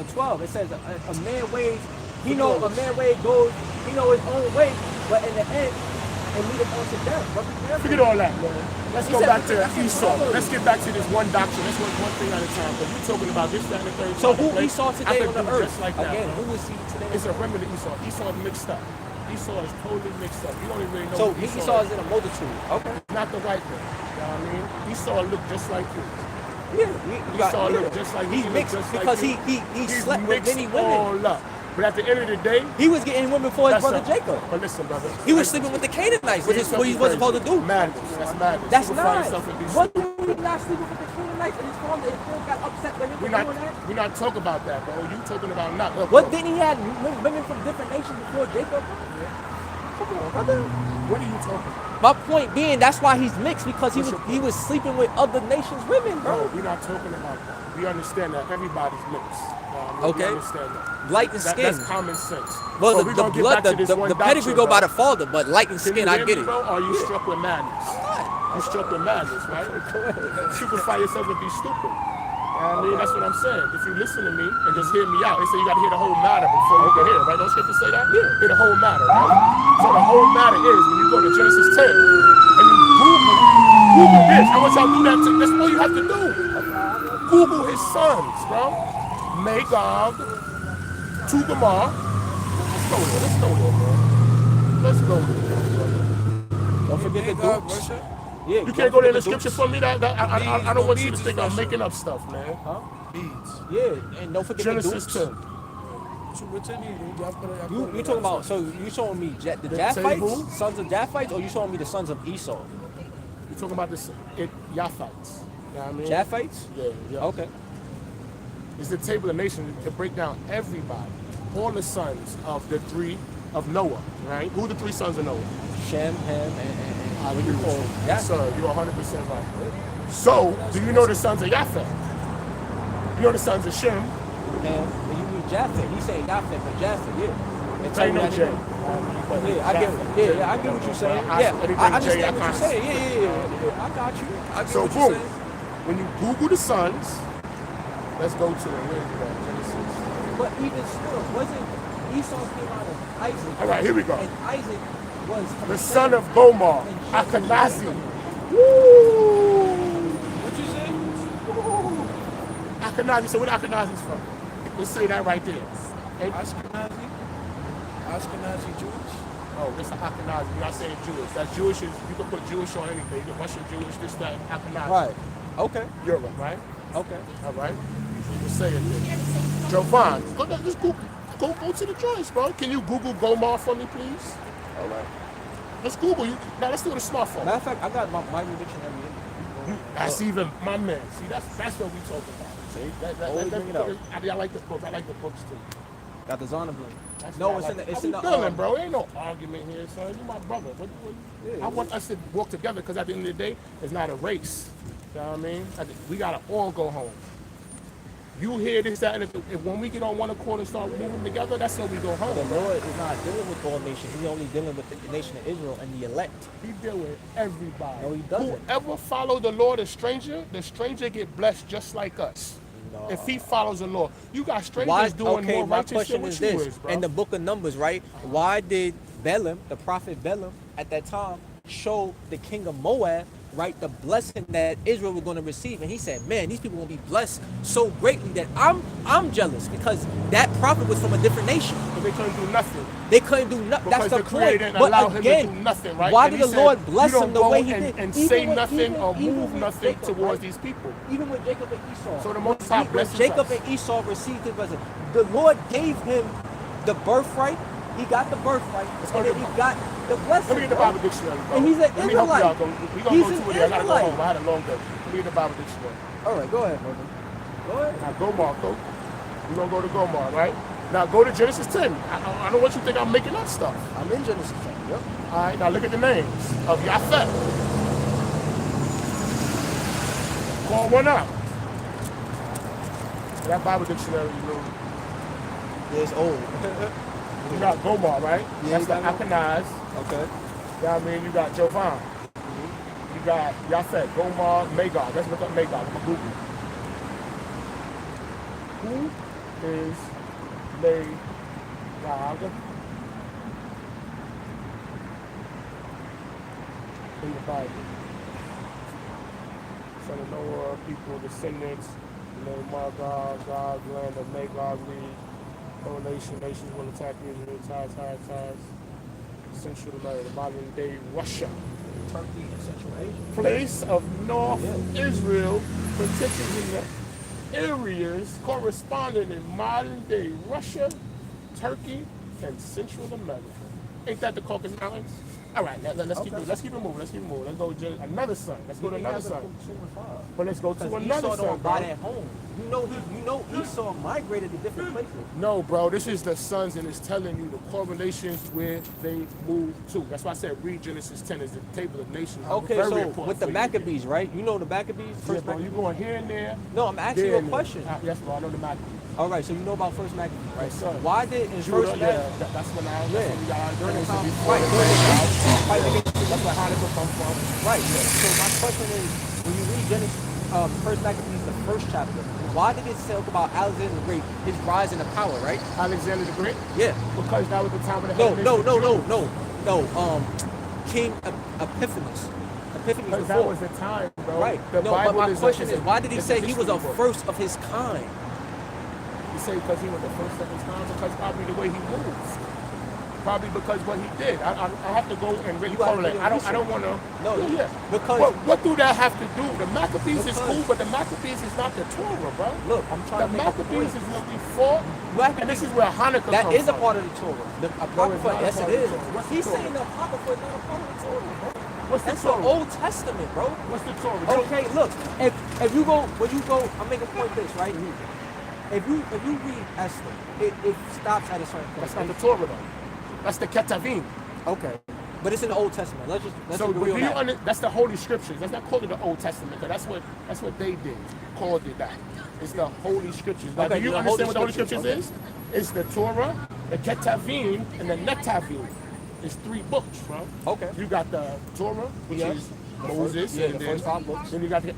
12. It says a man ways, he know a man way goes, he know his own way, but in the end, it lead him on to death. But be careful.
Forget all that, man. Let's
He
go
said-
back to
that's what
Esau.
Proverbs.
Let's get back to this one doctrine. Let's work one thing at a time. Because you're talking about this, that, and the third.
So who
Like,
Esau
I
today
could
on the
do
earth?
just like that,
Again,
bro.
who is he today?
It's a remnant of Esau. Esau is mixed up. Esau is totally mixed up. You don't even really know
So
who
Esau is in a multitude. Okay.
not the right one. You know what I mean? Esau looked just like you.
Yeah,
Esau looked just like
he's
you.
mixed
Just like
because
you.
he
He's
slept with
mixed
many women.
all up. But at the end of the day,
He was getting women for his
that's
brother
a-
Jacob.
But listen, brother.
He was sleeping with the Canaanites, which is what he wasn't supposed to do.
Madness. That's madness.
That's
You will find
not.
yourself in these
What he not sleeping with the Canaanites and his father and still got upset with him for doing that?
We're not talking about that, bro. You talking about not. Look,
What
bro,
didn't he have women from different nations before Jacob? Come on, brother.
What are you talking about?
My point being, that's why he's mixed because he was sleeping with other nations' women,
Bro,
bro.
we're not talking about that. We understand that everybody's mixed.
Okay.
We understand that.
Light and skin.
That's common sense.
Well,
But
the
we gonna get
blood,
back to this one
the pedigree
doctrine,
go by
bro.
the father, but light and
Can
skin,
you
I
hear
get
me,
it.
bro? Or are you struck with madness? You struck with madness, right? Stupefy yourself and be stupid. I mean, that's what I'm saying. If you listen to me and just hear me out, they say you got to hear the whole matter before you can hear it, right? Don't scripture say that?
Yeah.
Hear the whole matter, right? So the whole matter is when you go to Genesis 10 and you Google this. I want y'all to do that. That's all you have to do. Google his sons, bro. Magog, Tugamar. Let's go there, bro. Let's go there.
Don't forget the
God,
Dukes.
Russia.
Yeah,
You can't go there in the
Dukes.
scripture for me. I don't want you to think I'm making up stuff, man.
Huh?
Beads.
Yeah, and don't forget
Genesis
the Dukes.
10.
What's in here? Y'all put it- y'all
You
put it
talking
in
about, so you showing me the
Say who?
Japhites, sons of Japhites, or you showing me the sons of Esau?
You're talking about this, Yaphites. You know what I mean?
Japhites?
Yeah.
Okay.
It's the table of nations to break down everybody. All the sons of the three of Noah, right? Who are the three sons of Noah?
Shem, Ham, and
I
what you
agree
call
with you.
yeah.
Yes, sir. You're 100% right. So, do you know the sons of Japheth? You know the sons of Shem?
And when you mean Japheth, he's saying Japheth, but Japheth, yeah. And
Say no
that
J.
shit. Yeah, I get what you're saying.
I-
Yeah,
anything
I
J,
understand
I
what you're
can't-
saying. Yeah. I got you. I get
So,
what you're
boom.
saying.
When you Google the sons, let's go to it. Where is that? Genesis.
But even still, wasn't Esau came out of Isaac?
All right, here we go.
And Isaac was from
The
Shem.
son of Gomar,
And Shem was
Akhenazi.
from-
Woo!
What you say?
Akhenazi. So where Akhenazi's from? Let's say that right there. And,
Ashkenazi? Ashkenazi Jewish?
oh, this is Akhenazi. You're not saying Jewish. That's Jewish. You can put Jewish on anything. You can Russian Jewish, this, that, Akhenazi.
Right. Okay.
Europe, right?
Okay.
All right. You can say it there. Jovan, just go to the joints, bro. Can you Google Gomar for me, please?
All right.
Let's Google you. Now let's do it with a smartphone.
Matter of fact, I got my new dictionary in there.
That's even my man. See, that's what we talking about. See,
Always bring it up.
I like the books. I like the books too.
Got the Zonderblend.
That's
No,
what
it's
I
in the
like.
it's
How
in
we
the
feeling, bro. Ain't no argument here, son. You my brother.
Yeah.
I want us to work together because at the end of the day, it's not a race. You know what I mean? We gotta all go home. You hear this, that, and if when we get on one accord and start moving together, that's how we go home.
The
bro.
Lord is not dealing with all nations. He's only dealing with the nation of Israel and the elect.
He deal with everybody.
No, he doesn't.
Whoever follow the Lord, the stranger get blessed just like us.
No.
If he follows the Lord, you got strangers
Why?
doing
Okay,
more
my
righteous
question
than what
is
you
this:
is, bro.
in the book of Numbers, right? Why did Balaam, the prophet Balaam, at that time, show the king of Moab, right, the blessing that Israel was going to receive? And he said, "Man, these people will be blessed so greatly that I'm jealous because that prophet was from a different nation.
But they couldn't do nothing.
They couldn't do nothing. That's
Because
the
the Creator
point.
didn't allow
But
him to
again,
do nothing, right?
why
And
did
he
the
said,
Lord bless
you
him the
don't
way
go
he
and-
did?
and
Even
say
with-
nothing
even-
or
even
move
with
nothing
Jacob,
towards
right?
these people.
Even with Jacob and Esau.
So the Most
when
High
when
blesses
Jacob
us.
and Esau received his blessing, the Lord gave him the birthright. He got the birthright,
go
and
to
then
the
he got the blessing.
Let me get the
bro.
Bible dictionary, bro.
And he's an
Let me help you
Israelite.
out. We gonna
He's
go
an
to it. I gotta go
Israelite.
home. I had a long day. Let me get the Bible dictionary.
All right, go ahead, brother. Go ahead.
Now Gomar, go. We're gonna go to Gomar, right? Now go to Genesis 10. I don't want you to think I'm making up stuff.
I'm in Genesis 10. Yep.
All right, now look at the names of Japheth. Call one out. That Bible dictionary, you know,
Yeah, it's old.
you got Gomar, right?
Yeah,
That's the
you got
Akhenaz.
Okay.
know what I mean? You got Jovan. You got Yafet, Gomar, Magog. Let's look up Magog. I'm going to Google. Who is Magog in the Bible? Son of Noah, people, descendants, the name Magog, God, land of Magog, lead, correlation, nations will attack Israel, ties. Central America, modern day Russia.
Turkey and Central Asia.
Place of North Israel, particularly in the areas corresponding in modern day Russia, Turkey, and Central America. Ain't that the Caucasus Mountains? All right, let's keep it moving. Let's go to another son. Let's go to another son. But let's go to another
Esau
son.
don't buy that home. You know Esau migrated to different places.
No, bro, this is the sons, and it's telling you the correlations where they moved to. That's why I said read Genesis 10 is the table of nations.
Okay,
Very
so
important
with the
for you.
Maccabees, right? You know the Maccabees?
Yeah,
First
bro, you
Maccabees?
going here and there.
No, I'm asking you
there
a
and
question.
there. Yes, bro, I know the Maccabees.
All right, so you know about First Maccabees, right?
Yes, sir.
Why did in
Judah,
First
yeah,
Maccabees?
that's when I
Yeah.
we got our
During the time,
before
right,
the
during the
Gentiles.
time, right,
That's where Hanukkah comes from.
right. So my question is, when you read Genesis, First Maccabees, the first chapter, why did it talk about Alexander the Great, his rise into power, right?
Alexander the Great,
Yeah.
because that was the time of the
No,
Hellenistic
no. King Epiphanes. Epiphanes
Because that
before.
was the time, bro.
Right.
The
No,
Bible
but my
is
question
a,
is, why did he
it's
say he was a
history book.
first of his kind?
You say because he was the first of his time, because probably the way he moves. Probably because what he did. I have to go and really
You gotta
correlate.
do
I
your
don't want to.
No,
yeah.
because-
what do that have to do? The Maccabees is
Because-
cool, but the Maccabees is not the Torah, bro.
Look, I'm trying
The
to make a
Maccabees
point.
is what we fought,
Maccabees-
and this is where Hanukkah
That
comes
is a
from.
part of the Torah. The Apocrypha,
not a
yes
part
it
of the
is.
Torah. What's the
He's
Torah?
saying the Apocrypha is not a part of the Torah, bro.
What's the
That's the
Torah?
Old Testament, bro.
What's the Torah?
Okay, look, if you go, when you go, I'm making a point this, right? If you read Esther, it stops at a certain point.
That's not the Torah, though. That's the Ketavim.
Okay, but it's in the Old Testament. Let's
So
agree on that.
that's the Holy Scriptures. That's not called it the Old Testament, because that's what they did. Called it that. It's the Holy Scriptures. Now,
Okay,
do you
the
understand
Holy
what the Holy
Scriptures,
Scriptures is? It's the Torah, the Ketavim, and the Netavim. It's 3 books, bro.
Okay.
You got the Torah, which
Yeah.
is Moses,
yeah,
and
the
then,
first 5 books.
then you got the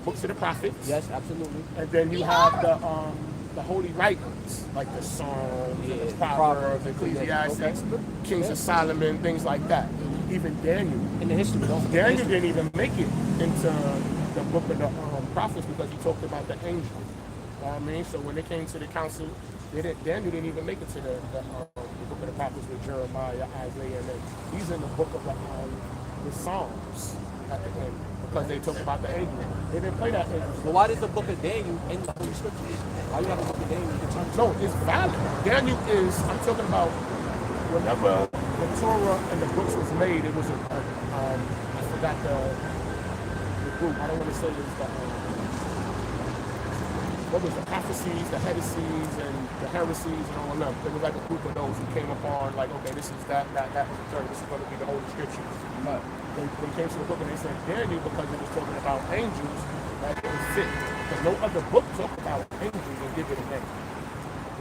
books of the prophets.
Yes, absolutely.
And then you have the holy writings, like the Psalms,
Yeah,
and the
Proverbs,
Proverbs,
yeah,
Ecclesiastes,
okay.
Kings of Solomon, things like that. Even Daniel.
In the history, don't forget the
Daniel
history.
didn't even make it into the book of the prophets because he talked about the angel. You know what I mean? So when they came to the council, Daniel didn't even make it to the book of the prophets with Jeremiah, Isaiah, and he's in the book of the Psalms at the end because they talk about the angel. They didn't play that angel.
But why does the book of Daniel in the Holy Scriptures? Why you have a book of Daniel? You can turn to?
No, it's valid. Daniel is, I'm talking about whenever the Torah and the books was made, it was I forgot the group. I don't want to say it was what was the prophecies, the heresies, and the heresies, and all of them. It was like a group of those who came upon, like, okay, this is that was the third. This is going to be the Holy Scriptures. But they came to the book and they said Daniel, because it was talking about angels, that it was fit. Because no other book talked about angels and give it a name.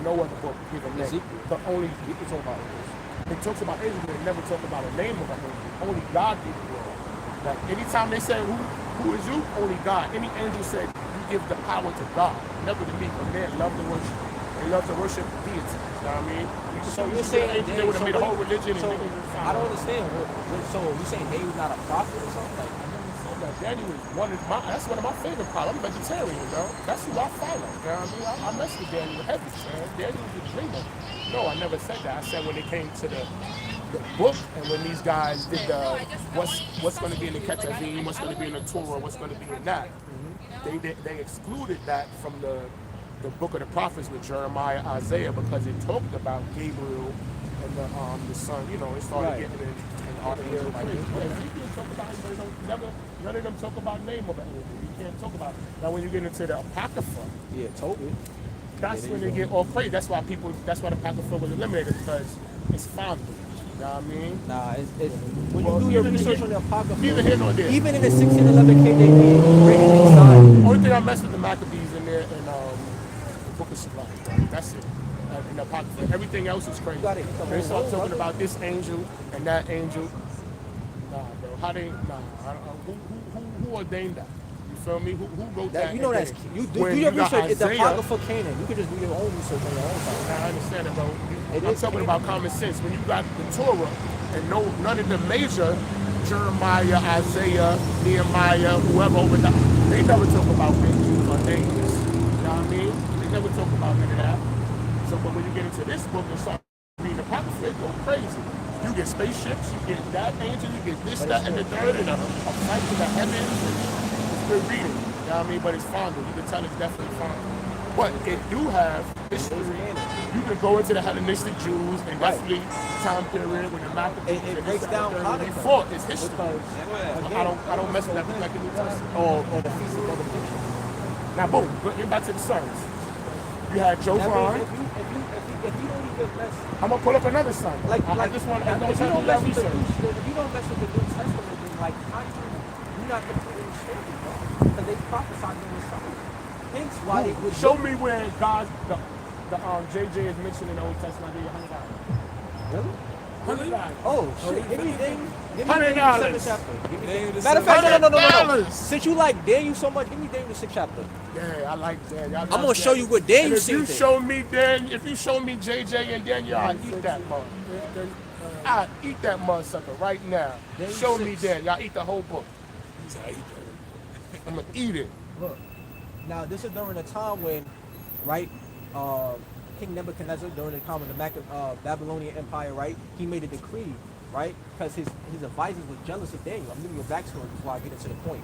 No other book give a name.
Ezekiel.
The only
You talk about angels.
it talks about angels, but it never talks about a name of an angel. Only God gives the word. Like anytime they say who is you, only God. Any angel said you give the power to God, never to me. But men love to worship. They love to worship deity. You know what I mean?
So you're saying
they would have made a whole religion.
So
and
I don't understand. So you saying Daniel's not a prophet or something? Like,
Daniel is that's one of my favorite prophets. I'm vegetarian, bro. That's who I follow. You know what I mean? I mess with Daniel heavy, man. Daniel's a dreamer. No, I never said that. I said when it came to the book and when these guys did the what's going to be in the Ketuvim, what's going to be in the Torah, what's going to be in that, they excluded that from the book of the prophets with Jeremiah, Isaiah, because it talked about Gabriel and the son. You know, it started getting in all the little things. But Ezekiel talk about it, but none of them talk about name of an angel. You can't talk about it. Now when you get into the Apocrypha,
yeah, Tobit.
that's when they get all crazy. That's why the Apocrypha was eliminated, because it's fondly. You know what I mean?
Nah, it's when
Well,
you do your
neither
research
here-
on the Apocrypha,
neither here nor there.
even in the 1611 KJV, written inside.
Only thing I mess with the Maccabees in there and the Book of Sirach. That's it. And the Apocrypha. Everything else is crazy.
You got it.
They start talking about this angel and that angel. How they? Nah. Who ordained that? You feel me? Who wrote that?
That, you know
and
that's
then
you do
when
your
got
research. It's the
Isaiah-
Apocrypha canon. You can just do your own research on your own time.
I understand it, bro.
It
I'm
is
talking
canon.
about common sense. When you got the Torah and none of the major Jeremiah, Isaiah, Nehemiah, whoever over there, they never talk about Benjamin or names. You know what I mean? They never talk about none of that. So, but when you get into this book and start reading the Apocrypha, it go crazy. You get spaceships, you get that angel, you get this, that, and the third, and a fight to the heavens. It's good reading. You know what I mean? But it's fondle. You can tell it's definitely fondle. But it do have history. You can go into the Hellenistic Jews and definitely time period when the Maccabees
It
and
breaks
this,
down
that, and the third,
Hanukkah.
they fought. It's history.
Because
I don't mess with that like the New Testament.
or the Feast of Dedication.
Now, boom, get back to the sons. You had Joe
That
Vaughn.
means if you don't even mess
I'm gonna pull up another son. I just want to
if you don't
do
mess
that
with the
research.
if you don't mess with the New Testament, then like how you're not completely sure, bro. Because they prophesied in this time. Hence why they would
Show me where God, the JJ is mentioned in the Old Testament. I'll give you $100.
Really?
$100.
Oh shit! Give me Daniel. Give me
$100.
Daniel the 7th chapter. Give me
Daniel the
Matter of fact, no.
$100.
Since you like Daniel so much, give me Daniel the 6th chapter.
Yeah, I like Daniel.
I'm gonna show you what Daniel
If
seen.
you show me Daniel, if you show me JJ and Daniel, I'll eat that mug. I'll eat that mud sucker right now.
Daniel
Show me
6.
Daniel. I'll eat the whole book. I'm gonna eat it.
Look, now this is during a time when, right, King Nebuchadnezzar, during the time of the Babylonian Empire, right, he made a decree, right, because his advisors were jealous of Daniel. I'm giving you a backstory before I get into the point.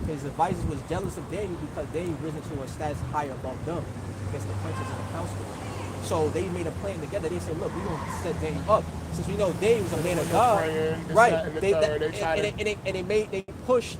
His advisors was jealous of Daniel because Daniel risen to a status higher above them against the princes and the counselors. So they made a plan together. They said, look, we're going to set Daniel up. Since we know Daniel was a man of God,
praying, this,
right,
that, and the third.
they pushed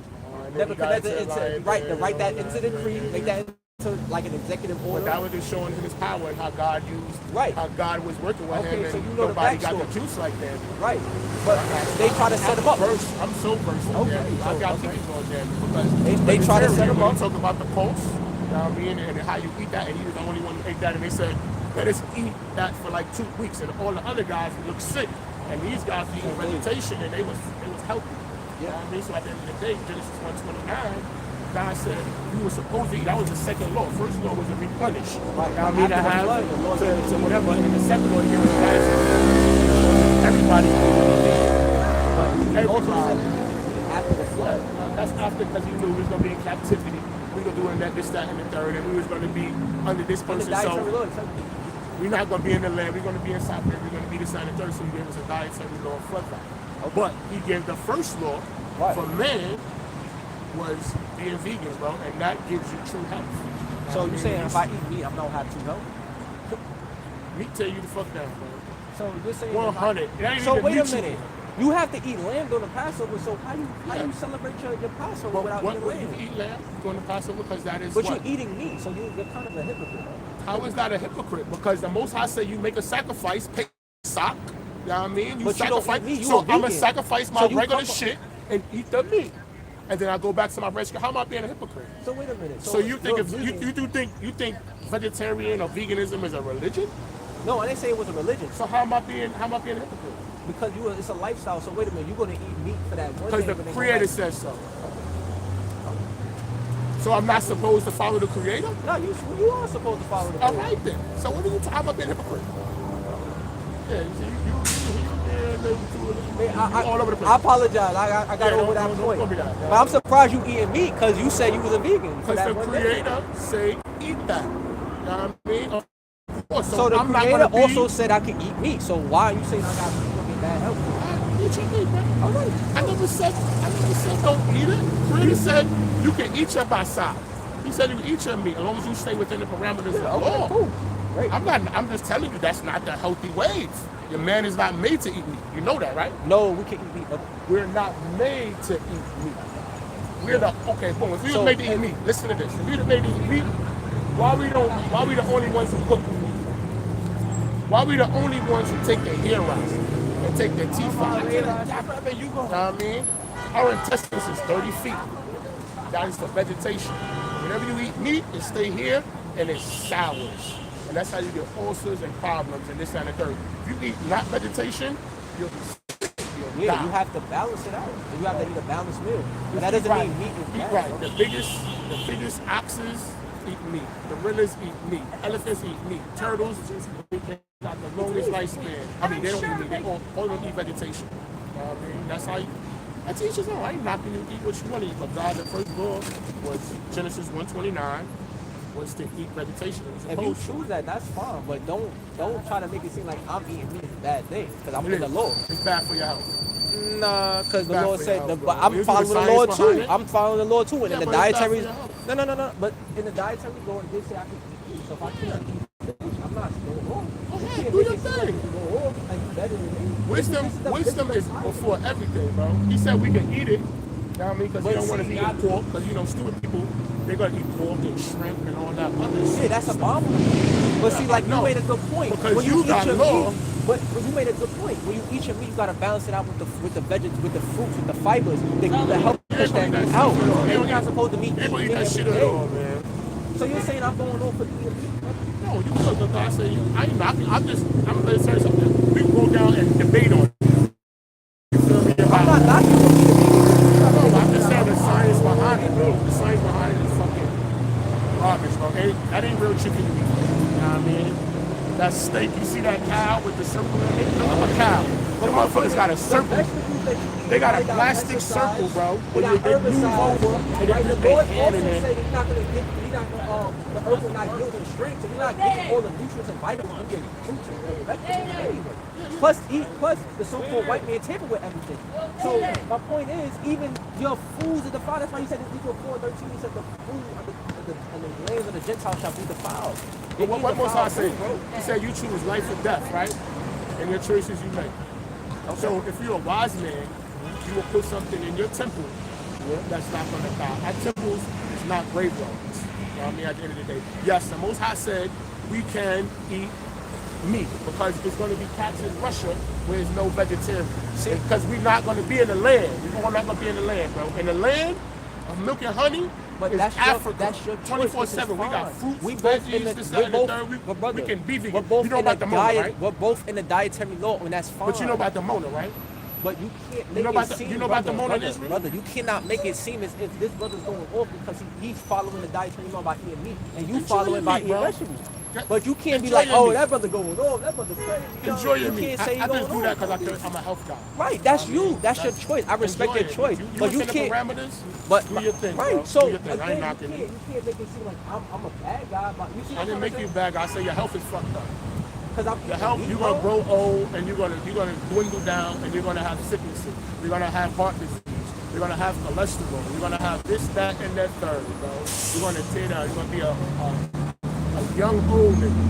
Nebuchadnezzar into, right, to write that into the decree, make that into like an executive
But
order.
that was just showing his power and how God used,
Right.
how God was working with
Okay,
him,
so
and
you know the
nobody got the
backstory.
juice like that.
Right. But they try to set him up.
I'm so versed in
Okay,
Daniel. I got
okay.
tickets on Daniel because
They try to set him
when
up.
you talk about the pulse, you know what I mean, and how you eat that, and he was the only one who ate that, and they said, let us eat that for like 2 weeks, and all the other guys look sick, and these guys were eating vegetation, and they was healthy. You know what I mean? So at the end of the day, Genesis 1:29, God said you were supposed to eat. That was the second law. First law was to replenish.
Right.
Now, I mean, to
After the
have
flood, the Lord
to
gave
whatever, and the second law, he gave us guys. Everybody.
He also said
Everybody.
after the flood.
That's after, because he knew we was going to be in captivity. We were doing that, this, that, and the third, and we was going to be under this
And the
person.
dietary
So
law, exactly.
we're not going to be in the land. We're going to be in South America. We're going to be this, that, and the third. So he gave us a dietary law of floodlight. But he gave the first law
Right.
for man was being vegan, bro, and that gives you true health.
So you saying if I eat meat, I'm not have to health?
Meat tell you the fuck down, bro.
So you're saying
100. It ain't
So
even
wait a
mutual.
minute. You have to eat lamb during the Passover. So how you celebrate your Passover
But
without
what
eating
would you
lamb?
eat lamb during the Passover? Because that is
But
what?
you're eating meat, so you're kind of a hypocrite.
How is that a hypocrite? Because the Most High said you make a sacrifice, pay sock. You know what I mean? You
But you don't
sacrifice.
eat meat, you
So
a
I'm going to
vegan.
sacrifice my
So you
regular
come-
shit and eat the meat. And then I go back to my breast. How am I being a hypocrite?
So wait a minute.
So you think
you're
if
vegan.
you think vegetarian or veganism is a religion?
No, I didn't say it was a religion.
So how am I being a hypocrite?
Because it's a lifestyle. So wait a minute. You're going to eat meat for that one
Because
day.
the
but then go
Creator
back-
says so. So I'm not supposed to follow the Creator?
No, you are supposed to follow the
All
Creator.
right then. So what are you talking about being a hypocrite? Yeah, you all over the place.
I apologize. I got over that
don't
point.
call me that.
But I'm surprised you eating meat because you said you was a vegan. for
Because
that
the
one day.
Creator say eat that. You know what I mean? Of course.
So the
I'm not
Creator
gonna be,
also said I can eat meat. So why are you saying I got to get bad health?
Eat your meat, man. All right. I never said don't eat it. Creator said you can eat your basar. He said you can eat your meat as long as you stay within the parameters of the law.
Okay, cool. Great.
I'm just telling you that's not the healthy ways. Your man is not made to eat meat. You know that, right?
No, we can't eat meat. But
We're not made to eat meat. We're the okay, boom. If we
So-
were made to eat meat, listen to this. If we were made to eat meat, why we the only ones who cook meat? Why we the only ones who take the hair out and take the teeth out? You know what I mean? Our intestines is 30 feet. That is the vegetation. Whenever you eat meat, it stay here and it sours. And that's how you get ulcers and problems and this and the third. If you eat not vegetation, you'll be sick, you'll
Yeah,
die.
you have to balance it out. You have to eat a balanced meal. And that
Eat
doesn't
right.
mean meat is
Eat
bad.
right.
bro.
The biggest oxes eat meat. Gorillas eat meat. Elephants eat meat. Turtles they got the longest lifespan. I mean, they don't eat meat. They all don't eat vegetation. You know what I mean? That's how you, I teach you something. I ain't knocking you to eat what you want to eat. But God, the first law was Genesis 1:29 was to eat vegetation. It was
If you
opposed to.
choose that, that's fine. But don't try to make it seem like I'm eating meat is a bad thing. Because I'm
It
in the
is.
law.
It's bad for your health.
Nah, because the
Bad
Lord
for
said,
your health,
but
bro.
I'm
You see the
following the
science
Lord
behind
too.
it?
I'm following the Lord too. And
Yeah,
in the
but it's bad for
dietary,
your health.
no. But in the dietary law, it did say I can eat meat. So if I can't eat fish, I'm not going wrong.
Go
You
ahead,
can't
do
make
your
it seem like
thing.
you go wrong, like you better than me.
Wisdom is before everything, bro. He said we can eat it. You know what I mean? Because
But
you don't want to
see,
be eating pork. Because, you know, stupid people, they're going to eat pork and shrimp and all that other
Yeah,
shit.
that's abominable. But see, like you
No,
made a good point.
because
When
you
eat
got
your
law.
meat, but you made a good point. When you eat your meat, you gotta balance it out with the with the fruits, with the fibers that help push that
Ain't gonna eat
meat
that
out.
shit at all.
And
Ain't
you're not
gonna
supposed to be
Ain't gonna eat
eating
that
every
shit at
day.
all, man.
So you're saying I'm going on for eating meat?
No, you cook, but I say, I ain't knocking. I'm going to tell you something. We can go down and debate on it. You feel me?
I'm not knocking for eating meat.
No, I'm just saying the science behind it, bro. The science behind it is fucking garbage, bro. That ain't real chicken meat. You know what I mean? That steak, you see that cow with the circle in it? Look up a cow. The motherfuckers got a circle. They got a plastic circle, bro. When you move over, and
Right,
they
the
put their
Lord
hand in
also
it.
said he's not gonna get, the earth will not yield in strength, so you're not getting all the nutrients and vitamins from your fruits and vegetables anyway. Plus the so-called white man tamper with everything. So my point is, even your foods are defiled. That's why he said in Ezekiel 4:13, he said the food and the lands of the Gentiles shall be defiled.
But what most I say?
Bro.
He said you choose life or death, right? And your choices you make. So if you're a wise man, you will put something in your temple that's not going to die. Our temples is not graveyards. You know what I mean? At the end of the day, yes, the Most High said we can eat meat because it's going to be cats in Russia where there's no vegetarian. Because we're not going to be in the land. We're not going to be in the land, bro. In the land of milk and honey,
But
is
that's
Africa.
that's your choice,
24/7. We got
fine.
fruits,
We both in
veggies,
the,
this,
we're
that, and the
both,
third.
but brother,
We can be vegan.
we're both
You know
in the
about the Mona,
diet,
right?
we're both in the dietary law, and that's fine.
But you know about the Mona, right?
But you can't
You
make
know
it
about the-
seem,
you know about the
brother,
Mona in
brother,
Israel?
brother, you cannot make it seem as if this brother's going off because he's following the dietary law by eating meat, and you
Enjoy
following
your
by
meat,
eating
bro.
vegetables.
Yeah.
But you can't be
Enjoy
like,
your
oh,
meat.
that brother going off, that brother crazy. No,
Enjoy your
you
meat.
can't say
I
going
just do that
on.
because I'm a health guy.
Right, that's
You know what I
you.
mean?
That's your choice. I respect
enjoy
your
it.
choice.
You
But you
within the
can't.
parameters,
But
do your thing,
right,
bro.
so
Do your thing. I
again,
ain't knocking
you can't make it seem like I'm a bad guy. But you see,
I didn't make you a bad guy. I say your health is fucked up.
because I'm
Your health, you're gonna grow old and you're gonna dwindle down and you're gonna have sicknesses. You're gonna have heart disease. You're gonna have cholesterol. You're gonna have this, that, and that third, bro. You're gonna tear down. You're gonna be a young old nigga.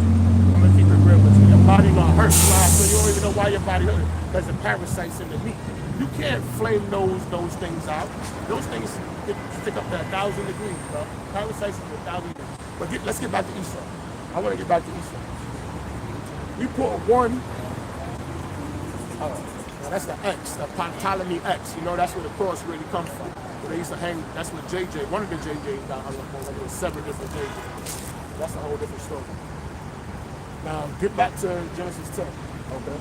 I'm gonna keep it real with you. Your body gonna hurt. So you don't even know why your body hurt. There's the parasites in the meat. You can't flame those things out. Those things stick up to 1,000 degrees, bro. Parasites is 1,000 degrees. But let's get back to Esau. I want to get back to Esau. We put one. That's the X, the Ptolemy X. You know, that's where the cross really comes from. Where they used to hang. That's where JJ, one of the JJs got hung up on. Like there was 7 different JJs. That's a whole different story. Now get back to Genesis 10. Okay.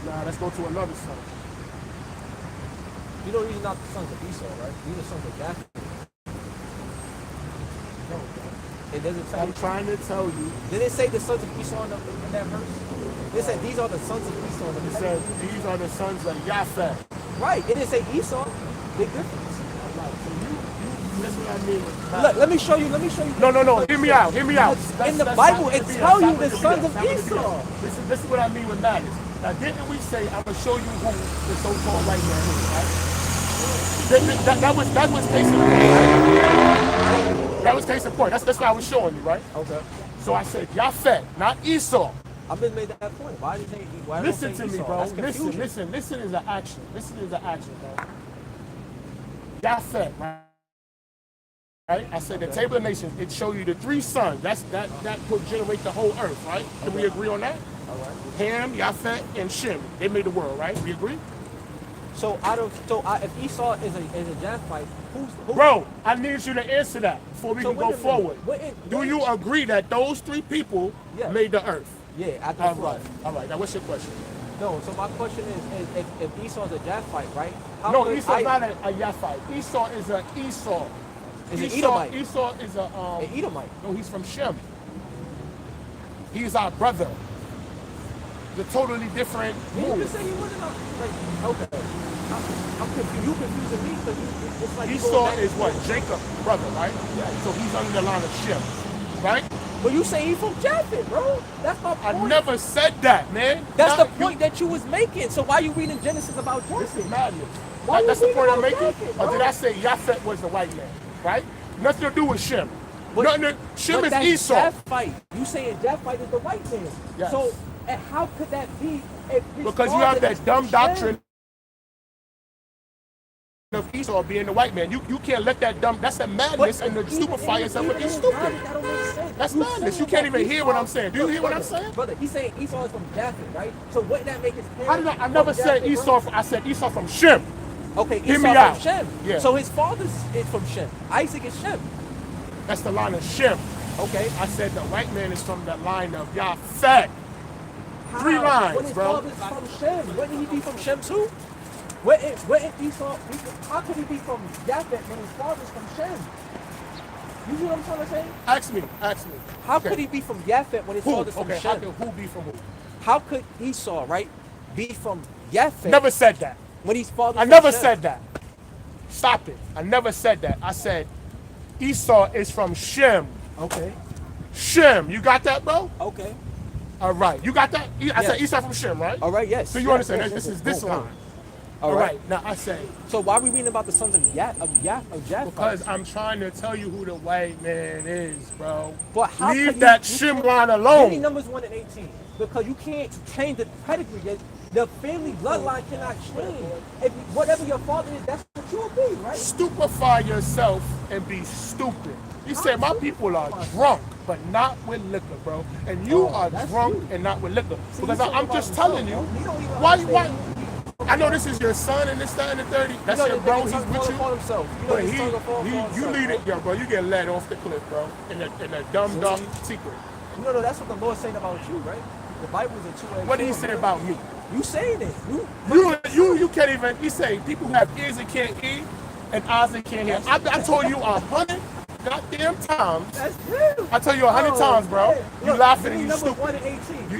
Now let's go to another son.
You know these are not the sons of Esau, right? These are sons of Japheth.
No, bro.
It doesn't say.
I'm trying to tell you.
Did it say the sons of Esau in that verse? It said these are the sons of Esau. In
It
the
says these are the sons of Japheth.
right. It didn't say Esau. Big difference.
That's what I mean.
Look, let me show you.
No. Hear me out. In
the Bible, it tells you the sons of Esau.
This is what I mean with matters. Now, didn't we say I'm gonna show you who the so-called white man is, right? That was case in point, right? That was case in point. That's what I was showing you, right?
Okay.
So I said Japheth, not Esau.
I've been made that point. Why did they? Why don't
Listen
say
to me,
Esau?
bro.
That's confusion.
Listen is an action. Listen is an action, bro. Japheth, right? Right? I said the table of nations, it show you the 3 sons. That could generate the whole earth, right? Can we agree on that?
All right.
Ham, Japheth, and Shem. They made the world, right? We agree?
So if Esau is a Japhethite, who?
Bro, I need you to answer that before we
So
can
wait
go
a minute.
forward. Do you agree that those 3 people
Yeah.
made the earth?
Yeah, after
All
the flood.
right. All right. Now, what's your question?
No, so my question is if Esau's a Japhite, right? How
No,
could
Esau's not a Japhite. Esau is a Esau.
Is an
Esau,
Edomite.
Esau is a
an Edomite?
No, he's from Shem. He's our brother. The totally different
You
move.
just say he wasn't a, like, okay. I'm confused. You confusing me because it's like you
Esau
going back
is
and
what?
forth.
Jacob's brother, right? Yeah. So he's under the line of Shem, right?
But you say he from Japheth, bro. That's my point.
I never said that, man.
That's
Now,
the point that you was making. So why you reading Genesis about
This is
Japheth?
madness.
Why you
That's the
reading
point I'm
about
making?
Japheth,
Or did
bro?
I say Japheth was the white man, right? Nothing to do with Shem.
But-
Shem
But
is
that's
Esau.
Japhite. You saying Japhite is the white man.
Yes.
So and how could that be if his
Because you
father
have
is
that dumb
from
doctrine
Shem?
of Esau being the white man. You can't let that dumb, that's a madness and the stupefy yourself with being stupid.
That don't make sense.
That's
You
madness.
saying
You can't
that
even hear what I'm
Esau-
saying. Do you hear what I'm
Brother,
saying?
Brother, he's saying Esau is from Japheth, right? So wouldn't that make his parents?
How did I
from
never said
Japheth,
Esau,
bro?
I said Esau from Shem.
Okay,
Hear
Esau
me
from
out.
Shem.
Yeah.
So his father is from Shem. Isaac is Shem.
That's the line of Shem.
Okay.
I said the white man is from the line of Yafet.
How?
3 lines,
When his
bro.
father's from Shem, wouldn't he be from Shem too? Wouldn't Esau? How could he be from Japheth when his father's from Shem? You see what I'm trying to say?
Ask me.
How
Okay.
could he be from Japheth when his
Who?
father's from
Okay, how
Shem?
could who be from who?
How could Esau, right, be from Japheth
Never said that.
when he's father?
I never said that. Stop it. I never said that. I said Esau is from Shem.
Okay.
Shem. You got that, bro?
Okay.
All right. You got that? I said
Yes.
Esau from Shem, right?
All right. Yes.
So you
Yes,
understand
yes,
that this
yes,
is
yes.
this
Boom, boom.
line.
All right.
Now I say
So why are we reading about the sons of Japheth?
because I'm trying to tell you who the white man is, bro.
But how
Leave
could
that
you
Shem
can't-
line
Give me
alone.
numbers 1 and 18 because you can't change the pedigree. The family bloodline cannot change. If whatever your father is, that's what you will be, right?
Stupefy yourself and be stupid. He said, my people are drunk, but not with liquor, bro. And you are
that's
drunk
you.
and not with liquor.
See,
Because
he's talking
I'm
about
just
himself,
telling you,
bro. He don't even
why,
understand.
I know this is your son and this, that, and the 30. That's
You know
your
that
bro,
nigga
he's
talking
with
for
you.
himself. You know
But
he's talking for
you
himself,
lead
bro.
it, yo, bro. You get led off the cliff, bro. In a dumb, dark secret.
No, that's what the Lord's saying about you, right? The Bible's a two-way.
What did he
sword,
say
man.
about me?
You saying it? You
You can't even. He say people who have ears and can't hear, and eyes and can't hear. I told you 100 goddamn times.
That's him.
I tell you 100 times, bro.
man.
You
Look,
laughing
give
and
me
you
number
stupid.
1 and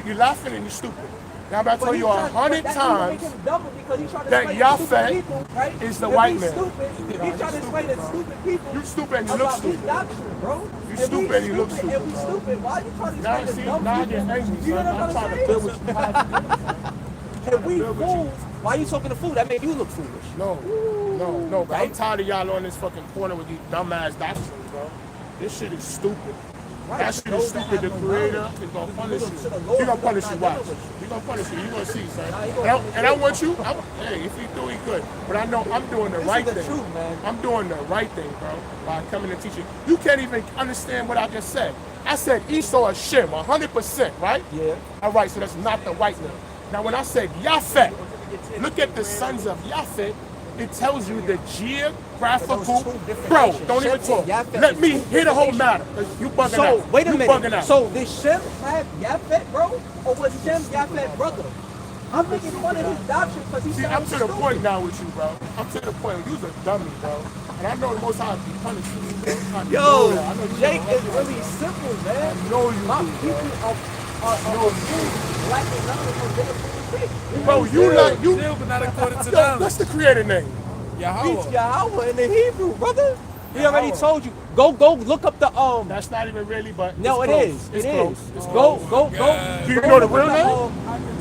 18.
You laughing and you stupid. Now I'm about to
But
tell
he
you
trying-
100
that
times
make him double because he trying to
that
explain to stupid
Yafet
people, right?
is the
If
white
he's
man.
Stupid, he trying to explain to stupid people.
You stupid and you look
about his
stupid.
doctrine, bro.
You
If
stupid
we
and you look
If
stupid,
we
bro.
stupid, why you trying to
Now
explain to
see,
dumb
now I
people?
get angry,
You know
son.
what
I'm
I'm
trying to
saying?
build with you.
If we
build with you.
fools, why you talking to fool? That make you look foolish.
No. But I'm
Right?
tired of y'all on this fucking corner with these dumbass doctrines, bro. This shit is stupid.
Right.
That shit is
Those that
stupid. The
have no
creator
knowledge.
is gonna
You
punish
look
you.
to the Lord,
He gonna
who
punish
does
you.
not
Watch.
deal with
He gonna punish you. You gonna see, son.
Nah, he gonna punish
And I
you.
want you. Hey, if he do, he good. But I know I'm doing the
This
right
is the
thing.
truth, man.
I'm doing the right thing, bro. By coming and teaching. You can't even understand what I just said. I said Esau is Shem, 100%, right?
Yeah.
All right, so that's not the white man. Now, when I said Yafet, look at the sons of Yafet. It tells you the geographical.
Those two different
Bro,
nations.
don't even
Shem and
talk.
Yafet
Let
is
me
two
hear the whole
different
matter. 'Cause you bugging
So
out.
wait a
You
minute.
bugging out.
So did Shem have Yafet, bro, or was Shem Yafet brother? I'm making fun of his doctrine because he's
See, I'm to the point now with you, bro. I'm to the point where you's a dummy, bro. And I know the most high be punishing you, bro. I know
Yo,
that. I know you
Jake
gonna
is
love
really
that,
simple, man.
I know you
My
do,
people
bro.
are lacking knowledge on their faith.
Bro, you like you.
Still, but not according to
Yo,
knowledge.
what's the creator name?
Beats
Yahweh.
Yahweh in the Hebrew, brother. He already
Yahweh.
told you. Go look up the
That's not even really, but
No,
it's
it
close.
is.
It's
It
close.
is.
It's
Go.
close.
God.
Do you
go
know the
look
real
at
name?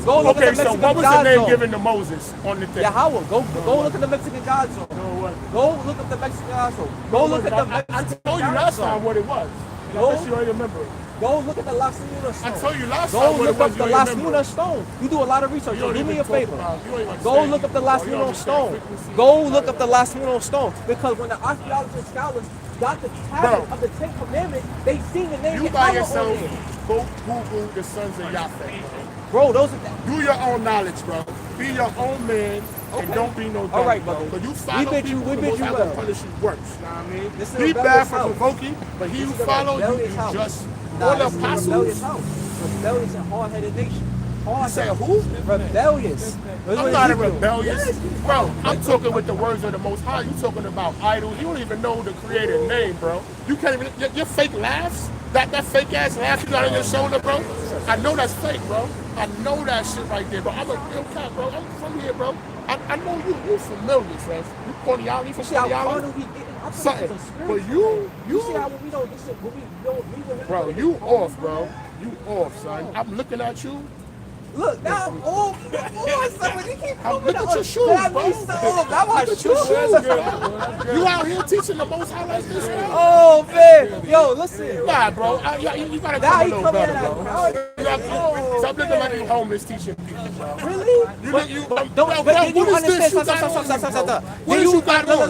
Go look
Okay,
at the
so
Mexican
what was the
God
name
zone.
given to Moses on the thing?
Yahweh. Go look at the Mexican God zone.
No, what?
Go look up the Mexican God zone. Go look at the
I
Mexican
told you
God
last
zone.
time what it was. And
No.
I guess you already remember it.
Go look at the La Luna stone.
I told you last
Go
time what it
look
was.
up
You
the
already
La
remember
Luna
it.
stone. You do a lot of research.
You
So
don't
do me
even
a
talk
favor.
about- you don't even
Go
understand
look up the
you,
La
bro. You don't
Luna
understand
stone.
frequency.
Go look up the La Luna stone. Because when the archaeologists and scholars got the tablet
Bro.
of the Ten Commandments, they seen the name
You by
Yahweh
yourself,
on there.
go Google the sons of Yafet.
Bro, those are
Do your own knowledge, bro. Be your own man and
Okay.
don't be no dummy,
All right,
bro.
brother.
Because you
We
follow
bid you-
people,
we
the
bid
Most
you
High
well.
will punish you worse. You know what I mean?
This is a
Be
rebellious
bad for
house.
provoking, but he
This
who
is a
follow you,
rebellious
you
house.
just
Nah,
all the
this is a
apostles.
rebellious house. A rebellious and hard-headed nation. hard.
You say who?
Rebellious.
I'm not a rebellious. Bro, I'm talking with the words of the Most High. You talking about idols. You don't even know the creator name, bro. You can't even, your fake laughs, that fake ass laugh you got on your shoulder, bro. I know that's fake, bro. I know that shit right there, bro. I'm a real cat, bro. I'm from here, bro. I know you familiar, friends. You Corniali from
See how
Corniali?
carnal he getting? I think
Something.
it's a spirit.
But you
see how when we don't listen, when we don't leave with him,
bro, you off, bro. You off, son. I'm looking at you.
Look, now I'm off. Someone, you keep
I'm
coming
looking
up.
at your shoes,
Now
bro.
I'm so off. Now my
Look at your shoes,
shoes.
bro. You out here teaching the Most High like this, bro?
Oh, man. Yo, listen.
Nah, bro. You gotta
Now
come a
he
little
coming
better,
at
bro.
us.
Stop looking like you homeless teaching people, bro.
Really?
You
But
look,
don't,
bro,
but did you
what is this
understand?
you got
Stop.
on you, bro?
What
What is you got on?